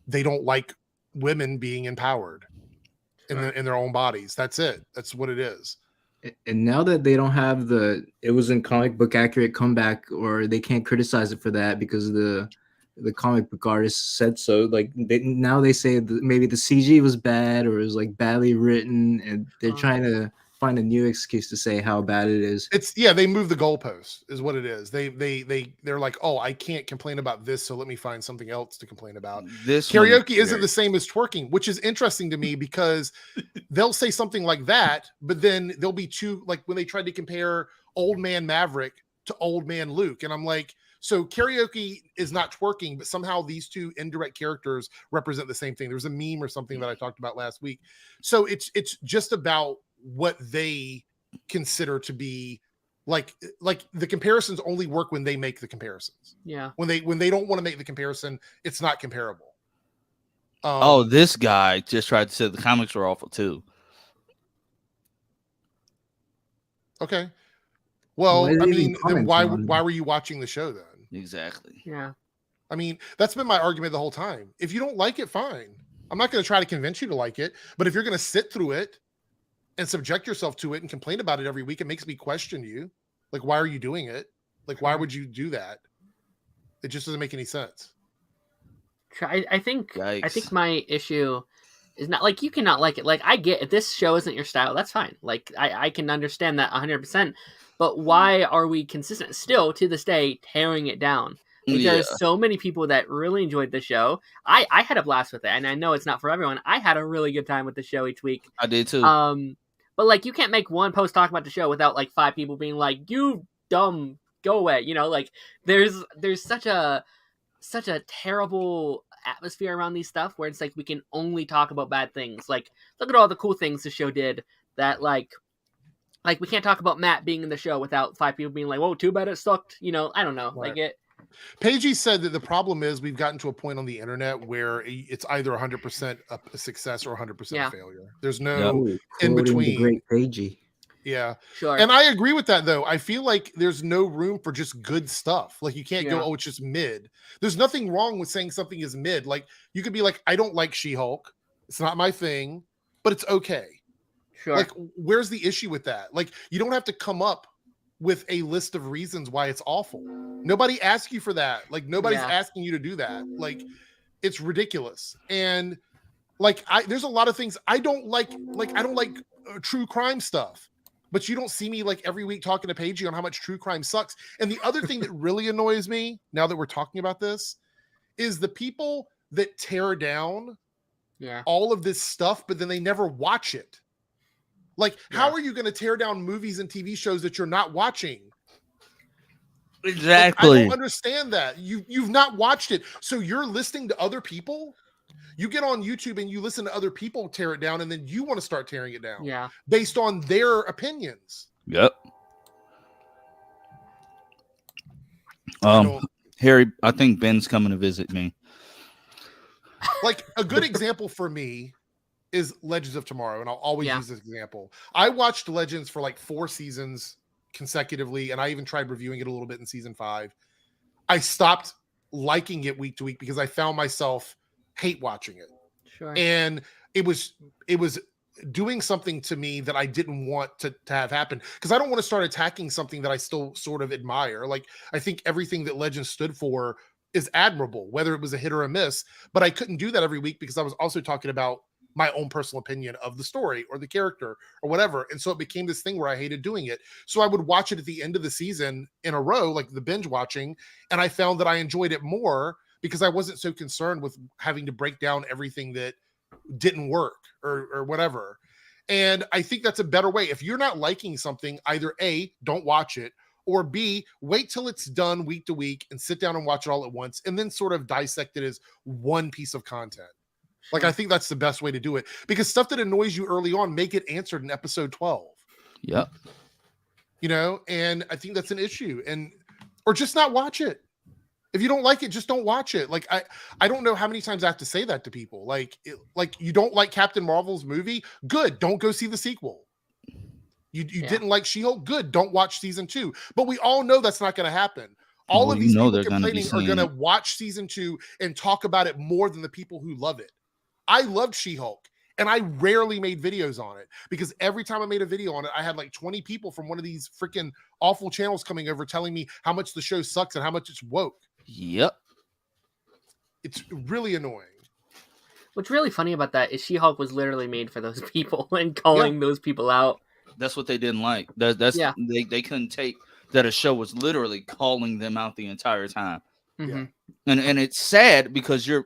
they don't like women being empowered in their own bodies. That's it. That's what it is. And now that they don't have it wasn't comic book accurate comeback, or they can't criticize it for that because the comic book artist said so. Like now they say that maybe the CG was bad or it was like badly written, and they're trying to find a new excuse to say how bad it is. They move the goalposts is what it is. They're like, oh, I can't complain about this, so let me find something else to complain about. This Karaoke isn't the same as twerking, which is interesting to me because they'll say something like that, but then there'll be two, like when they tried to compare Old Man Maverick to Old Man Luke, and I'm like, so karaoke is not twerking, but somehow these two indirect characters represent the same thing. There was a meme or something that I talked about last week. So it's just about what they consider to be like the comparisons only work when they make the comparisons. Yeah. When they don't want to make the comparison, it's not comparable. This guy just tried to say the comics were awful too. Okay. Well, I mean, then why on were you watching the show then? Exactly. Yeah. I mean, that's been my argument the whole time. If you don't like it, fine. I'm not going to try to convince you to like it, but if you're going to sit through it and subject yourself to it and complain about it every week, it makes me question you. Like, why are you doing it? Like, why would you do that? It just doesn't make any sense. I think Yikes. my issue is not like you cannot like it. Like I get if this show isn't your style, that's fine. Like I can understand that 100%. But why are we consistent still to this day tearing it down? Like, there's so many people that really enjoyed the show. I had a blast with it, and I know it's not for everyone. I had a really good time with the show each week. I did too. But like you can't make one post talking about the show without like 5 people being like, "You dumb, go away." You know, like there's such a terrible atmosphere around these stuff where it's like we can only talk about bad things. Like look at all the cool things the show did that like we can't talk about Matt being in the show without 5 people being like, "Whoa, too bad it sucked." You know, I don't know. Right. Like it. Paigey said that the problem is we've gotten to a point on the internet where it's either 100% a success or 100% a failure. There's no in between. The great Paigey. Yeah. Sure. And I agree with that, though. I feel like there's no room for just good stuff. Like, you can't go, oh, it's just mid. There's nothing wrong with saying something is mid. Like, you could be like, I don't like She-Hulk. It's not my thing, but it's okay. Sure. Like, where's the issue with that? Like, you don't have to come up with a list of reasons why it's awful. Nobody asked you for that. Like, nobody's asking you to do that. Like, it's ridiculous. And like, there's a lot of things I don't like. Like, I don't like true crime stuff. But you don't see me like every week talking to Paigey on how much true crime sucks. And the other thing that really annoys me now that we're talking about this is the people that tear down all of this stuff, but then they never watch it. Like, how are you going to tear down movies and TV shows that you're not watching? Exactly. I don't understand that. You've not watched it, so you're listening to other people. You get on YouTube and you listen to other people tear it down, and then you want to start tearing it down. Yeah. Based on their opinions. Yep. I Harry, I think Ben's coming to visit me. Like a good example for me is Legends of Tomorrow, and I'll always use this example. I watched Legends for like 4 seasons consecutively, and I even tried reviewing it a little bit in season 5. I stopped liking it week to week because I found myself hate watching it. Sure. And it was doing something to me that I didn't want to have happen, because I don't want to start attacking something that I still sort of admire. Like, I think everything that Legends stood for is admirable, whether it was a hit or a miss, but I couldn't do that every week because I was also talking about my own personal opinion of the story or the character or whatever. And so it became this thing where I hated doing it. So I would watch it at the end of the season in a row, like the binge watching. And I found that I enjoyed it more because I wasn't so concerned with having to break down everything that didn't work or whatever. And I think that's a better way. If you're not liking something, either A, don't watch it, or B, wait till it's done week to week and sit down and watch it all at once, and then sort of dissect it as one piece of content. Like, I think that's the best way to do it, because stuff that annoys you early on, make it answered in episode 12. Yep. You know, and I think that's an issue. Or just not watch it. If you don't like it, just don't watch it. Like, I don't know how many times I have to say that to people. Like you don't like Captain Marvel's movie? Good. Don't go see the sequel. You didn't like She-Hulk? Good. Don't watch season 2. But we all know that's not going to happen. All of these people complaining are going to watch season 2 and talk about it more than the people who love it. I loved She-Hulk, and I rarely made videos on it, because every time I made a video on it, I had like 20 people from one of these freaking awful channels coming over telling me how much the show sucks and how much it's woke. Yep. It's really annoying. What's really funny about that is She-Hulk was literally made for those people, and calling those people out. That's what they didn't like. They couldn't take that a show was literally calling them out the entire time. Mm-hmm. And it's sad because you're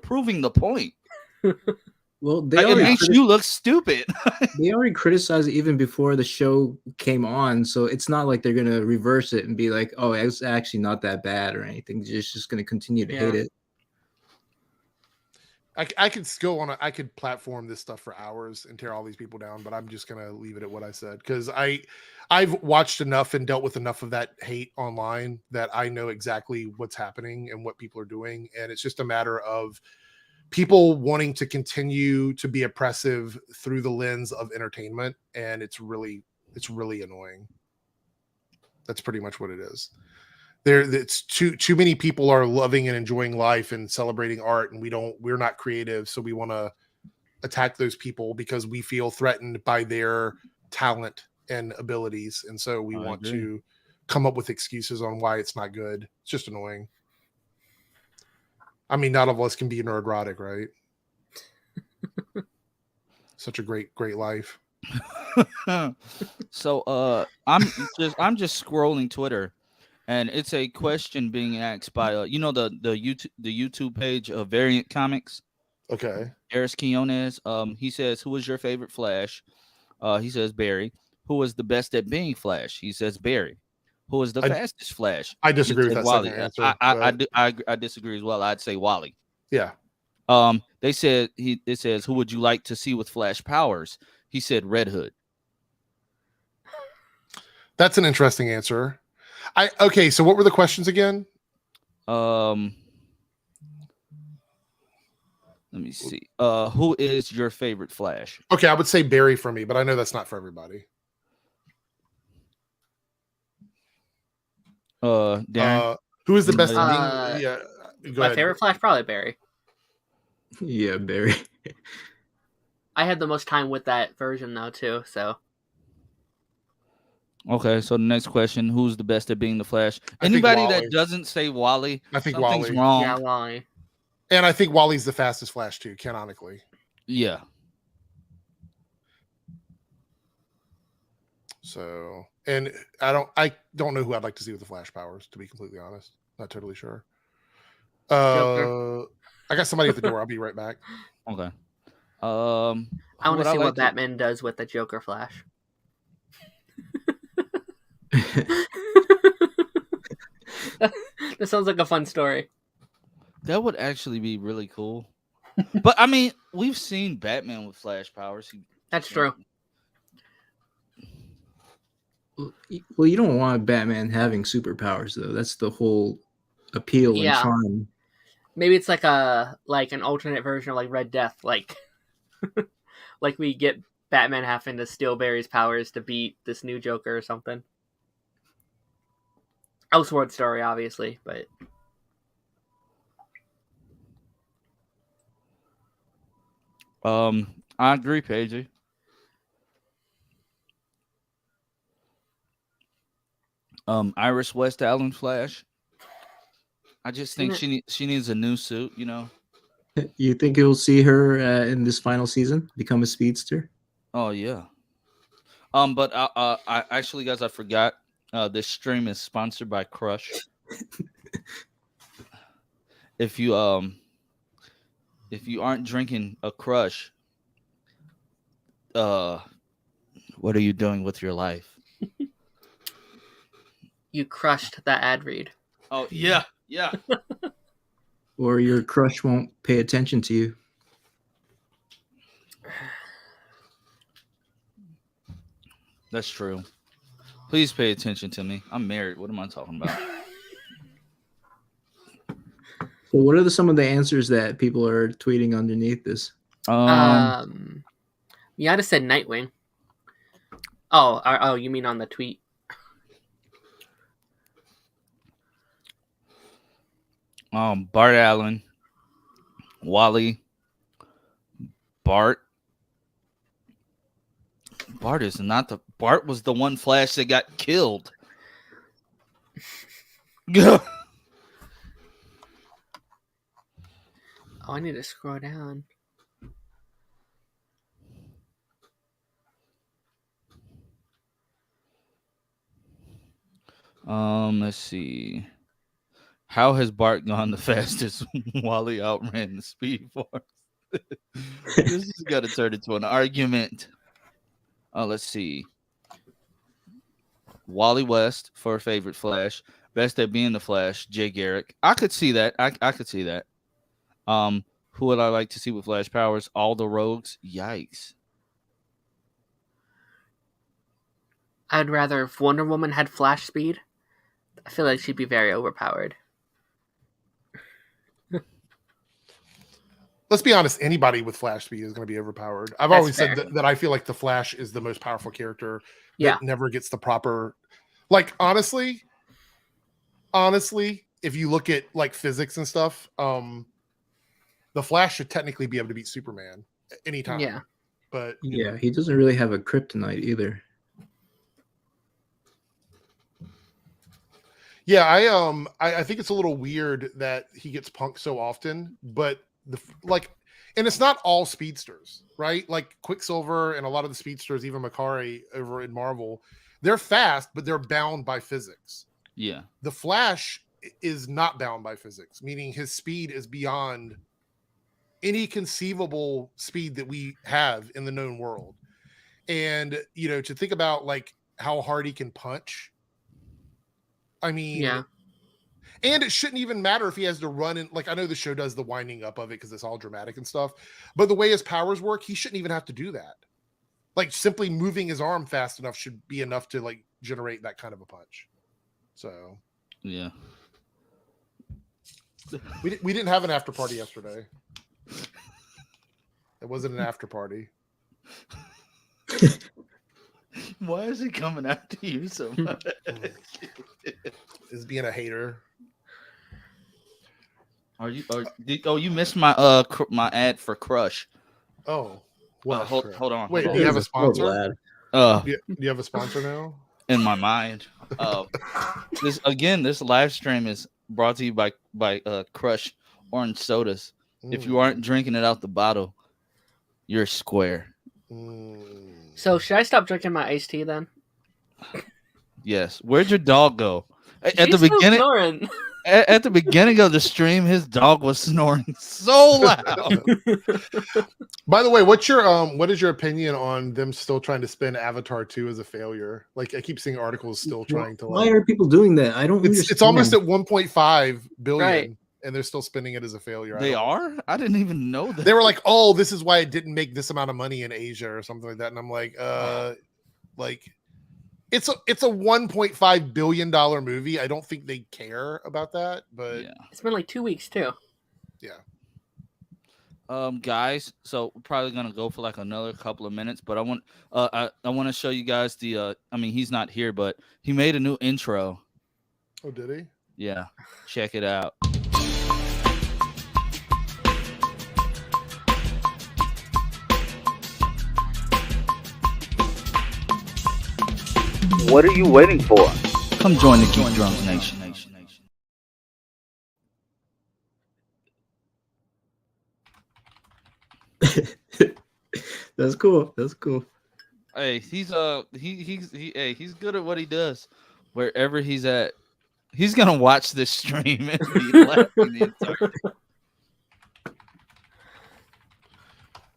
proving the point. Well, it makes you look stupid. They already criticized it even before the show came on, so it's not like they're gonna reverse it and be like, "Oh, it's actually not that bad" or anything. They're just gonna continue to hate it. I could go on. I could platform this stuff for hours and tear all these people down, but I'm just gonna leave it at what I said, because I've watched enough and dealt with enough of that hate online that I know exactly what's happening and what people are doing, and it's just a matter of people wanting to continue to be oppressive through the lens of entertainment, and it's really annoying. That's pretty much what it is. It's too many people are loving and enjoying life and celebrating art, and we're not creative, so we want to attack those people because we feel threatened by their talent and abilities, and so we want to come up with excuses on why it's not good. It's just annoying. I mean, not all of us can be neurotic, right? Such a great life. So I'm just scrolling Twitter, and it's a question being asked by the YouTube page of Variant Comics. Okay. Eris Quinones. He says, "Who was your favorite Flash?" He says Barry. "Who was the best at being Flash?" He says Barry. "Who was the fastest Flash?" I disagree with that Wally. second answer. I disagree as well. I'd say Wally. Yeah. They said it says, "Who would you like to see with Flash powers?" He said Red Hood. That's an interesting answer. Okay, so what were the questions again? Let me see. Who is your favorite Flash? Okay, I would say Barry for me, but I know that's not for everybody. Darren? Who is the best? My favorite Flash, probably Barry. Yeah, Barry. I had the most time with that version though too. So. Okay, so the next question: who's the best at being the Flash? I Anybody that doesn't say Wally, I think something's Wally. wrong. Yeah, Wally. And I think Wally's the fastest Flash too, canonically. Yeah. So, and I don't know who I'd like to see with the Flash powers, to be completely honest. Not totally sure. I got somebody at the door. I'll be right back. Okay. I want to see what Batman does with the Joker Flash. That sounds like a fun story. That would actually be really cool. But I mean, we've seen Batman with Flash powers. That's true. Well, you don't want Batman having superpowers though. That's the whole appeal and Yeah. charm. Maybe it's like an alternate version of like Red Death, like like we get Batman having to steal Barry's powers to beat this new Joker or something. Elseworld story, obviously, but I agree, Paige. Iris West Allen Flash. I just think she needs a new suit, you know. You think you'll see her in this final season become a speedster? Oh yeah. But I actually, guys, I forgot. This stream is sponsored by Crush. If you aren't drinking a Crush, what are you doing with your life? you crushed that ad read. Oh yeah. Or your crush won't pay attention to you. That's true. Please pay attention to me. I'm married. What am I talking about? So what are some of the answers that people are tweeting underneath this? Miata said Nightwing. Oh, you mean on the tweet? Bart Allen, Wally, Bart. Bart is not the Bart was the one Flash that got killed. Oh, I need to scroll down. Let's see. How has Bart gone the fastest? Wally outran the Speed Force. This has got to turn into an argument. Let's see. Wally West for favorite Flash. Best at being the Flash, Jay Garrick. I could see that. I could see that. Who would I like to see with Flash powers? All the Rogues. Yikes. I'd rather if Wonder Woman had Flash speed. I feel like she'd be very overpowered. Let's be honest, anybody with Flash speed is going to be overpowered. I've That's always fair. said that I feel like the Flash is the most powerful character that Yeah. never gets the proper. Like, honestly, if you look at like physics and stuff, the Flash should technically be able to beat Superman anytime. Yeah. But Yeah, he doesn't really have a kryptonite either. yeah, I think it's a little weird that he gets punked so often, but and it's not all speedsters, right? Like Quicksilver and a lot of the speedsters, even Makari over in Marvel, they're fast, but they're bound by physics. Yeah. The Flash is not bound by physics, meaning his speed is beyond any conceivable speed that we have in the known world. And, you know, to think about like how hard he can punch. I mean, Yeah. And it shouldn't even matter if he has to run in. Like, I know the show does the winding up of it because it's all dramatic and stuff. But the way his powers work, he shouldn't even have to do that. Like, simply moving his arm fast enough should be enough to like generate that kind of a punch. So, yeah. We didn't have an after party yesterday. It wasn't an after party. Why is he coming after you so much? Is being a hater. You missed my my ad for Crush. Oh, what? Hold on. Wait, hold do you on. have a sponsor? Uh, Do you have a sponsor now? in my mind. This live stream is brought to you by Crush Orange Sodas. If you aren't drinking it out the bottle, you're square. So should I stop drinking my iced tea then? Yes. Where'd your dog go? At the beginning, snoring. at the beginning of the stream, his dog was snoring so loud. By the way, what is your opinion on them still trying to spin Avatar 2 as a failure? Like I keep seeing articles still trying to. Why are people doing that? I don't understand. It's almost at 1.5 billion, Right. and they're still spinning it as a failure. They are? I didn't even know that. They were like, "Oh, this is why it didn't make this amount of money in Asia or something like that." And I'm like, like it's a $1.5 billion movie. I don't think they care about that, but Yeah. It's been like 2 weeks too. Yeah. Guys, so we're probably gonna go for like another couple of minutes, but I want to show you guys the I mean, he's not here, but he made a new intro. Oh, did he? Yeah, check it out. What are you waiting for? Come join the Geek Drunk Nation. That's cool. That's cool. Hey, he's good at what he does. Wherever he's at, he's gonna watch this stream and be laughing the entire time.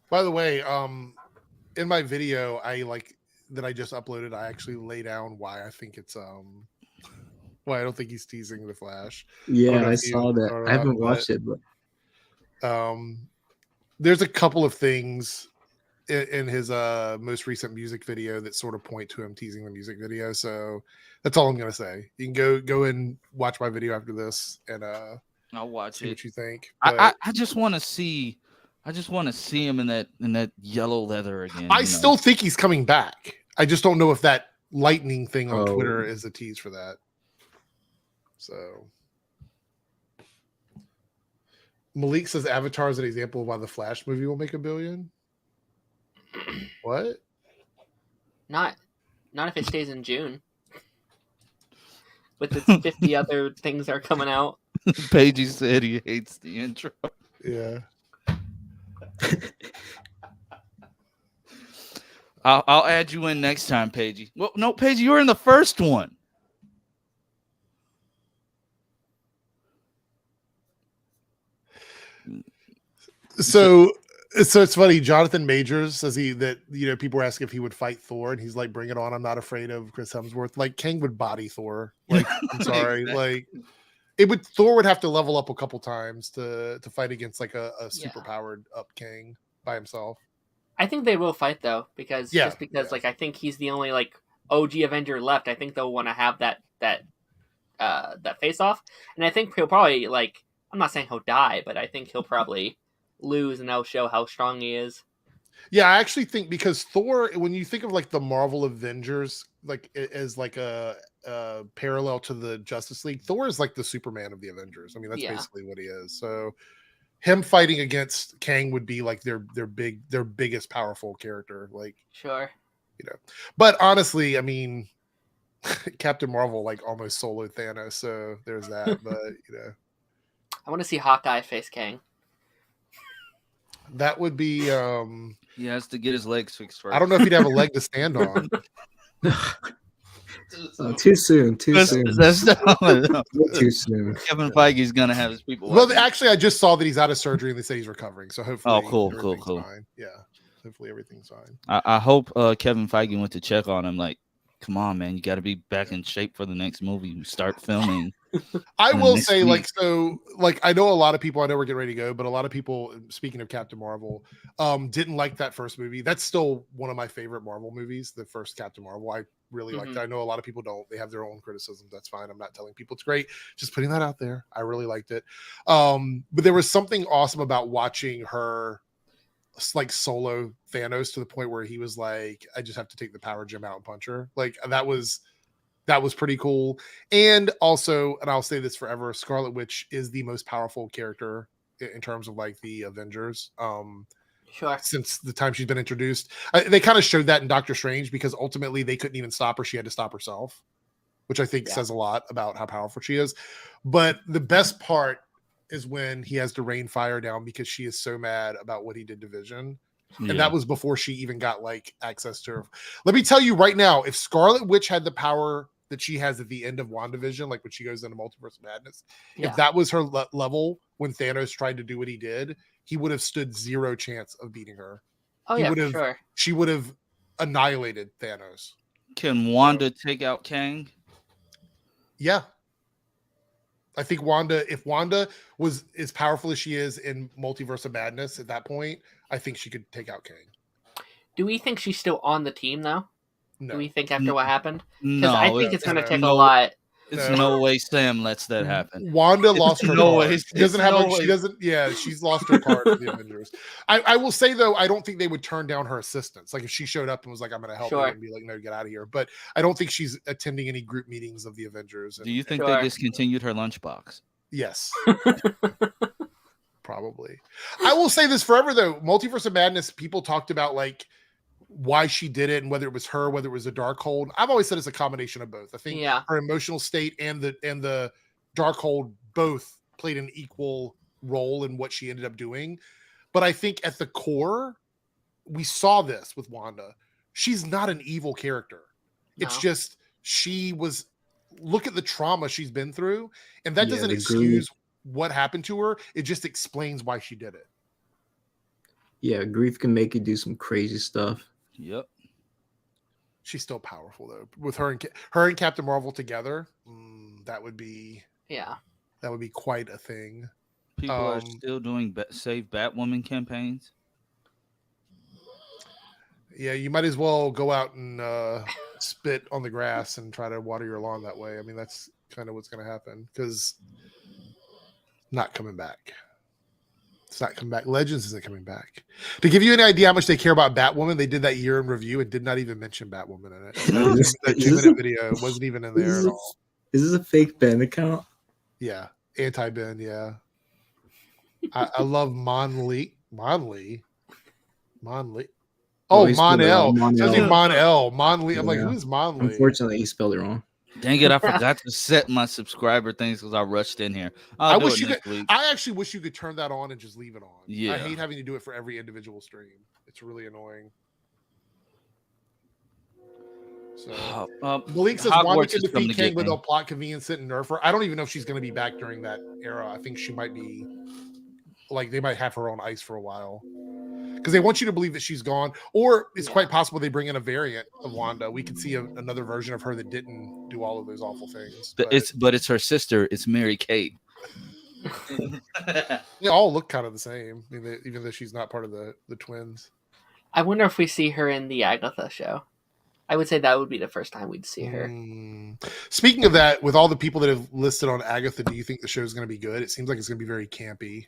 By the way, in my video, I just uploaded, I actually lay down why I think it's why I don't think he's teasing the Flash. Yeah, know I if you saw that. saw I haven't that, watched it, but there's a couple of things in his most recent music video that sort of point to him teasing the music video. So that's all I'm gonna say. You can go and watch my video after this and I'll watch see it. what you think. I just want to see. I just want to see him in that yellow leather again. I still think he's coming back. I just don't know if that lightning thing on Oh. Twitter is a tease for that. So Malik says Avatar is an example of why the Flash movie will make $1 billion. What? Not if it stays in June. With its 50 other things that are coming out. Paige said he hates the intro. Yeah. I'll add you in next time, Paige. Well, no, Paige, you were in the first one. So it's funny. Jonathan Majors says people were asking if he would fight Thor, and he's like, "Bring it on! I'm not afraid of Chris Hemsworth." Like Kang would body Thor. Like I'm sorry, Exactly. like Thor would have to level up a couple times to fight against like a super powered up Kang by himself. I think they will fight though, because like I think he's the only like OG Avenger left. I think they'll want to have that face off, and I think he'll probably like. I'm not saying he'll die, but I think he'll probably lose, and that'll show how strong he is. Yeah, I actually think because Thor, when you think of like the Marvel Avengers, like as like a parallel to the Justice League, Thor is like the Superman of the Avengers. I mean, that's basically what he is. So him fighting against Kang would be like their biggest powerful character. Like, sure, But honestly, I mean, Captain Marvel like almost soloed Thanos, so there's that. But I want to see Hawkeye face Kang. that would be. He has to get his legs fixed first. I don't know if he'd have a leg to stand on. Too soon. That's Too soon. Kevin Feige's gonna have his people. Well, actually, I just saw that he's out of surgery and they say he's recovering. So hopefully, cool. fine. Yeah, hopefully everything's fine. I hope Kevin Feige went to check on him. Like, come on, man, you got to be back in shape for the next movie. You start filming. I will say, I know a lot of people. I know we're getting ready to go, but a lot of people, speaking of Captain Marvel, didn't like that first movie. That's still one of my favorite Marvel movies. The first Captain Marvel, I really liked it. I know a lot of people don't. They have their own criticisms. That's fine. I'm not telling people it's great. Just putting that out there. I really liked it. But there was something awesome about watching her like solo Thanos to the point where he was like, I just have to take the power gem out and punch her. Like that was pretty cool. And also, and I'll say this forever, Scarlet Witch is the most powerful character in terms of like the Avengers. Sure. Since the time she's been introduced, they kind of showed that in Doctor Strange because ultimately they couldn't even stop her. She had to stop herself, which I think says a lot about how powerful she is. But the best part is when he has to rain fire down because she is so mad about what he did to Vision. Yeah. And that was before she even got like access to her. Let me tell you right now, if Scarlet Witch had the power that she has at the end of WandaVision, like when she goes into Multiverse of Madness, Yeah. if that was her level when Thanos tried to do what he did, he would have stood zero chance of beating her. Oh He yeah, would for have. sure. She would have annihilated Thanos. Can Wanda take out Kang? Yeah. I think if Wanda was as powerful as she is in Multiverse of Madness at that point, I think she could take out Kang. Do we think she's still on the team though? No. Do we think after what happened? Because No, I think it's going to take a no. lot. It's no way Sam lets that happen. Wanda lost her no card. way. She doesn't It's have no a, she way. doesn't she's lost her card for the Avengers. I will say though, I don't think they would turn down her assistance. Like if she showed up and was like, I'm gonna help you, and be like, no, get out of here. But I don't think she's attending any group meetings of the Avengers. Do you think they discontinued her lunchbox? Yes. Probably. I will say this forever though. Multiverse of Madness, people talked about like why she did it and whether it was her, whether it was a Darkhold. I've always said it's a combination of both. I think her emotional state and the Darkhold both played an equal role in what she ended up doing. But I think at the core, we saw this with Wanda. She's not an evil character. No. It's just look at the trauma she's been through, and that doesn't excuse what happened to her. It just explains why she did it. Yeah, grief can make you do some crazy stuff. Yep. She's still powerful though. With her and Captain Marvel together, that would be quite a thing. People are still doing Save Batwoman campaigns. Yeah, you might as well go out and spit on the grass and try to water your lawn that way. I mean, that's kind of what's going to happen because not coming back. It's not coming back. Legends isn't coming back. To give you an idea how much they care about Batwoman, they did that year in review and did not even mention Batwoman in it. That 2-minute video wasn't even in there at all. Is this a fake Ben account? Yeah, anti-Ben. Yeah, I love Monley. Oh, Mon-El. Mon-El. Monley. I'm like, who's Monley? Unfortunately, he spelled it wrong. Dang it, I forgot to set my subscriber things because I rushed in here. I actually wish you could turn that on and just leave it on. Yeah. I hate having to do it for every individual stream. It's really annoying. So Malik says Wanda can defeat Kang without plot convenience and nerf her. I don't even know if she's going to be back during that era. I think she might be like they might have her on ice for a while. Because they want you to believe that she's gone, or it's quite possible they bring in a variant of Wanda. We could see another version of her that didn't do all of those awful things. But it's her sister. It's Mary Kate. They all look kind of the same, I mean, even though she's not part of the twins. I wonder if we see her in the Agatha show. I would say that would be the first time we'd see her. Speaking of that, with all the people that have listed on Agatha, do you think the show is going to be good? It seems like it's going to be very campy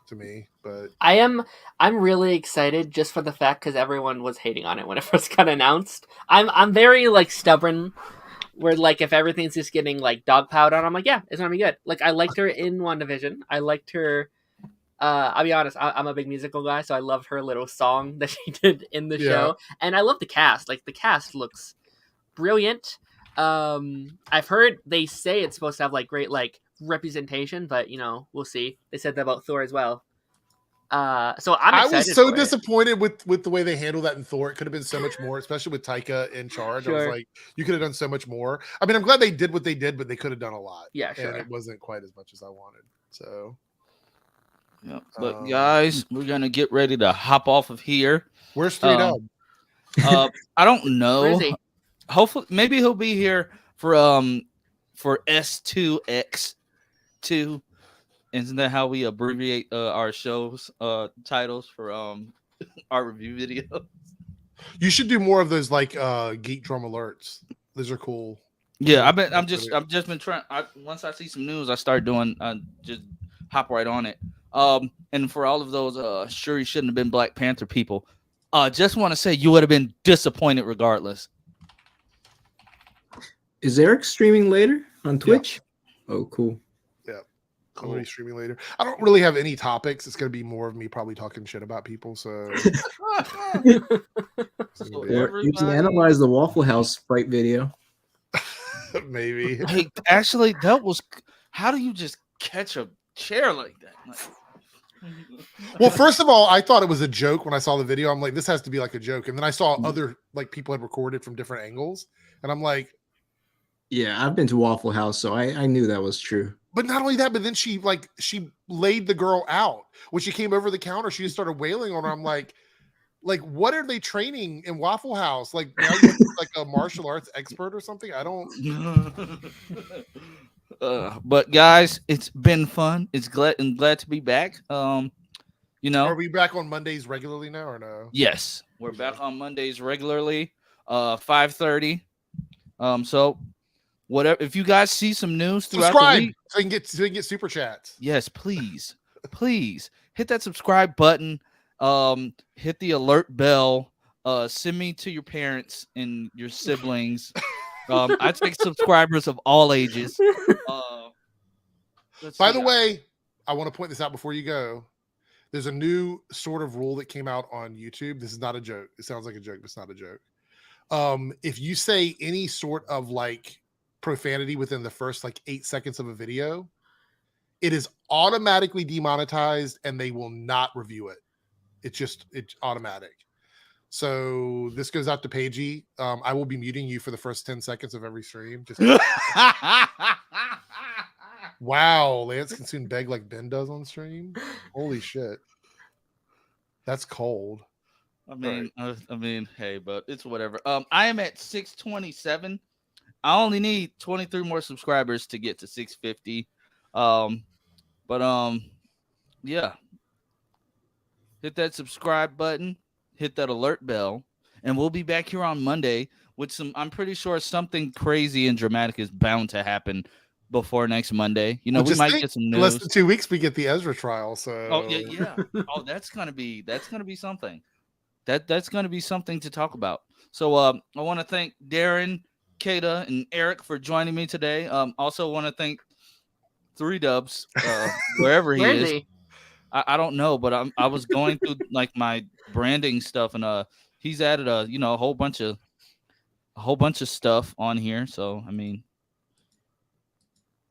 to me, but I'm really excited just for the fact because everyone was hating on it when it first got announced. I'm very like stubborn where like if everything's just getting like dog piled on, I'm like, yeah, it's gonna be good. Like I liked her in WandaVision. I liked her I'll be honest, I'm a big musical guy, so I loved her little song that she did in the show. And I love the cast. Like the cast looks brilliant. I've heard they say it's supposed to have like great like representation, but you know, we'll see. They said that about Thor as well. So I was so disappointed with the way they handled that in Thor. It could have been so much more, especially with Taika in charge. Sure. I was like, you could have done so much more. I mean, I'm glad they did what they did, but they could have done a lot. Yeah, sure. And it wasn't quite as much as I wanted. So yeah, but guys, we're gonna get ready to hop off of here. Where's 3Dub? I don't know. Where is he? Hopefully, maybe he'll be here for S2X2. Isn't that how we abbreviate our shows titles for our review videos? You should do more of those like geek drum alerts. Those are cool. Yeah, I've just been trying. Once I see some news, I start doing. Just hop right on it. And for all of those sure you shouldn't have been Black Panther people, just want to say you would have been disappointed regardless. Is Eric streaming later on Twitch? Yeah. Oh, cool. Yeah, I'm gonna be streaming later. I don't really have any topics. It's gonna be more of me probably talking shit about people. So, you can analyze the Waffle House fight video. Maybe. Hey, actually, that was. How do you just catch a chair like that? Well, first of all, I thought it was a joke when I saw the video. I'm like, this has to be like a joke. And then I saw other like people had recorded from different angles, and I'm like, Yeah, I've been to Waffle House, so I knew that was true. But not only that, but then she laid the girl out. When she came over the counter, she just started wailing on her. I'm like, what are they training in Waffle House? Like now you're like a martial arts expert or something? I don't. But guys, it's been fun. It's glad to be back. Are we back on Mondays regularly now or no? Yes, we're back on Mondays regularly. 5:30. So whatever. If you guys see some news throughout the week, so you can get super chats. Yes, please hit that subscribe button. Hit the alert bell. Send me to your parents and your siblings. I take subscribers of all ages. By the way, I want to point this out before you go. There's a new sort of rule that came out on YouTube. This is not a joke. It sounds like a joke, but it's not a joke. If you say any sort of like profanity within the first like 8 seconds of a video, it is automatically demonetized and they will not review it. It's automatic. So this goes out to Paigey. I will be muting you for the first 10 seconds of every stream. Wow, Lance can soon beg like Ben does on stream. Holy shit. That's cold. I mean, hey, but it's whatever. I am at 627. I only need 23 more subscribers to get to 650. Yeah. Hit that subscribe button, hit that alert bell, and we'll be back here on Monday with I'm pretty sure something crazy and dramatic is bound to happen before next Monday. We might get some news. Less than 2 weeks we get the Ezra trial. So yeah. Oh, that's gonna be something. That's gonna be something to talk about. So I want to thank Darren, Kata, and Eric for joining me today. Also want to thank 3 Dubs, wherever he is. He? I don't know, but I was going through like my branding stuff, and he's added a whole bunch of stuff on here. So I mean,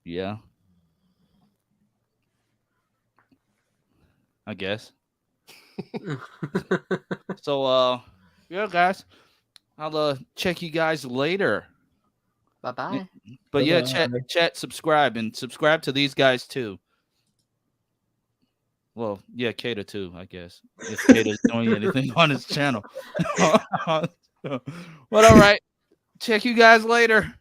yeah, I guess. So yeah, guys, I'll check you guys later. Bye-bye. But yeah, chat, subscribe, and subscribe to these guys too. Well, yeah, Kata too, I guess. If Kata's doing anything on his channel. But all right. Check you guys later.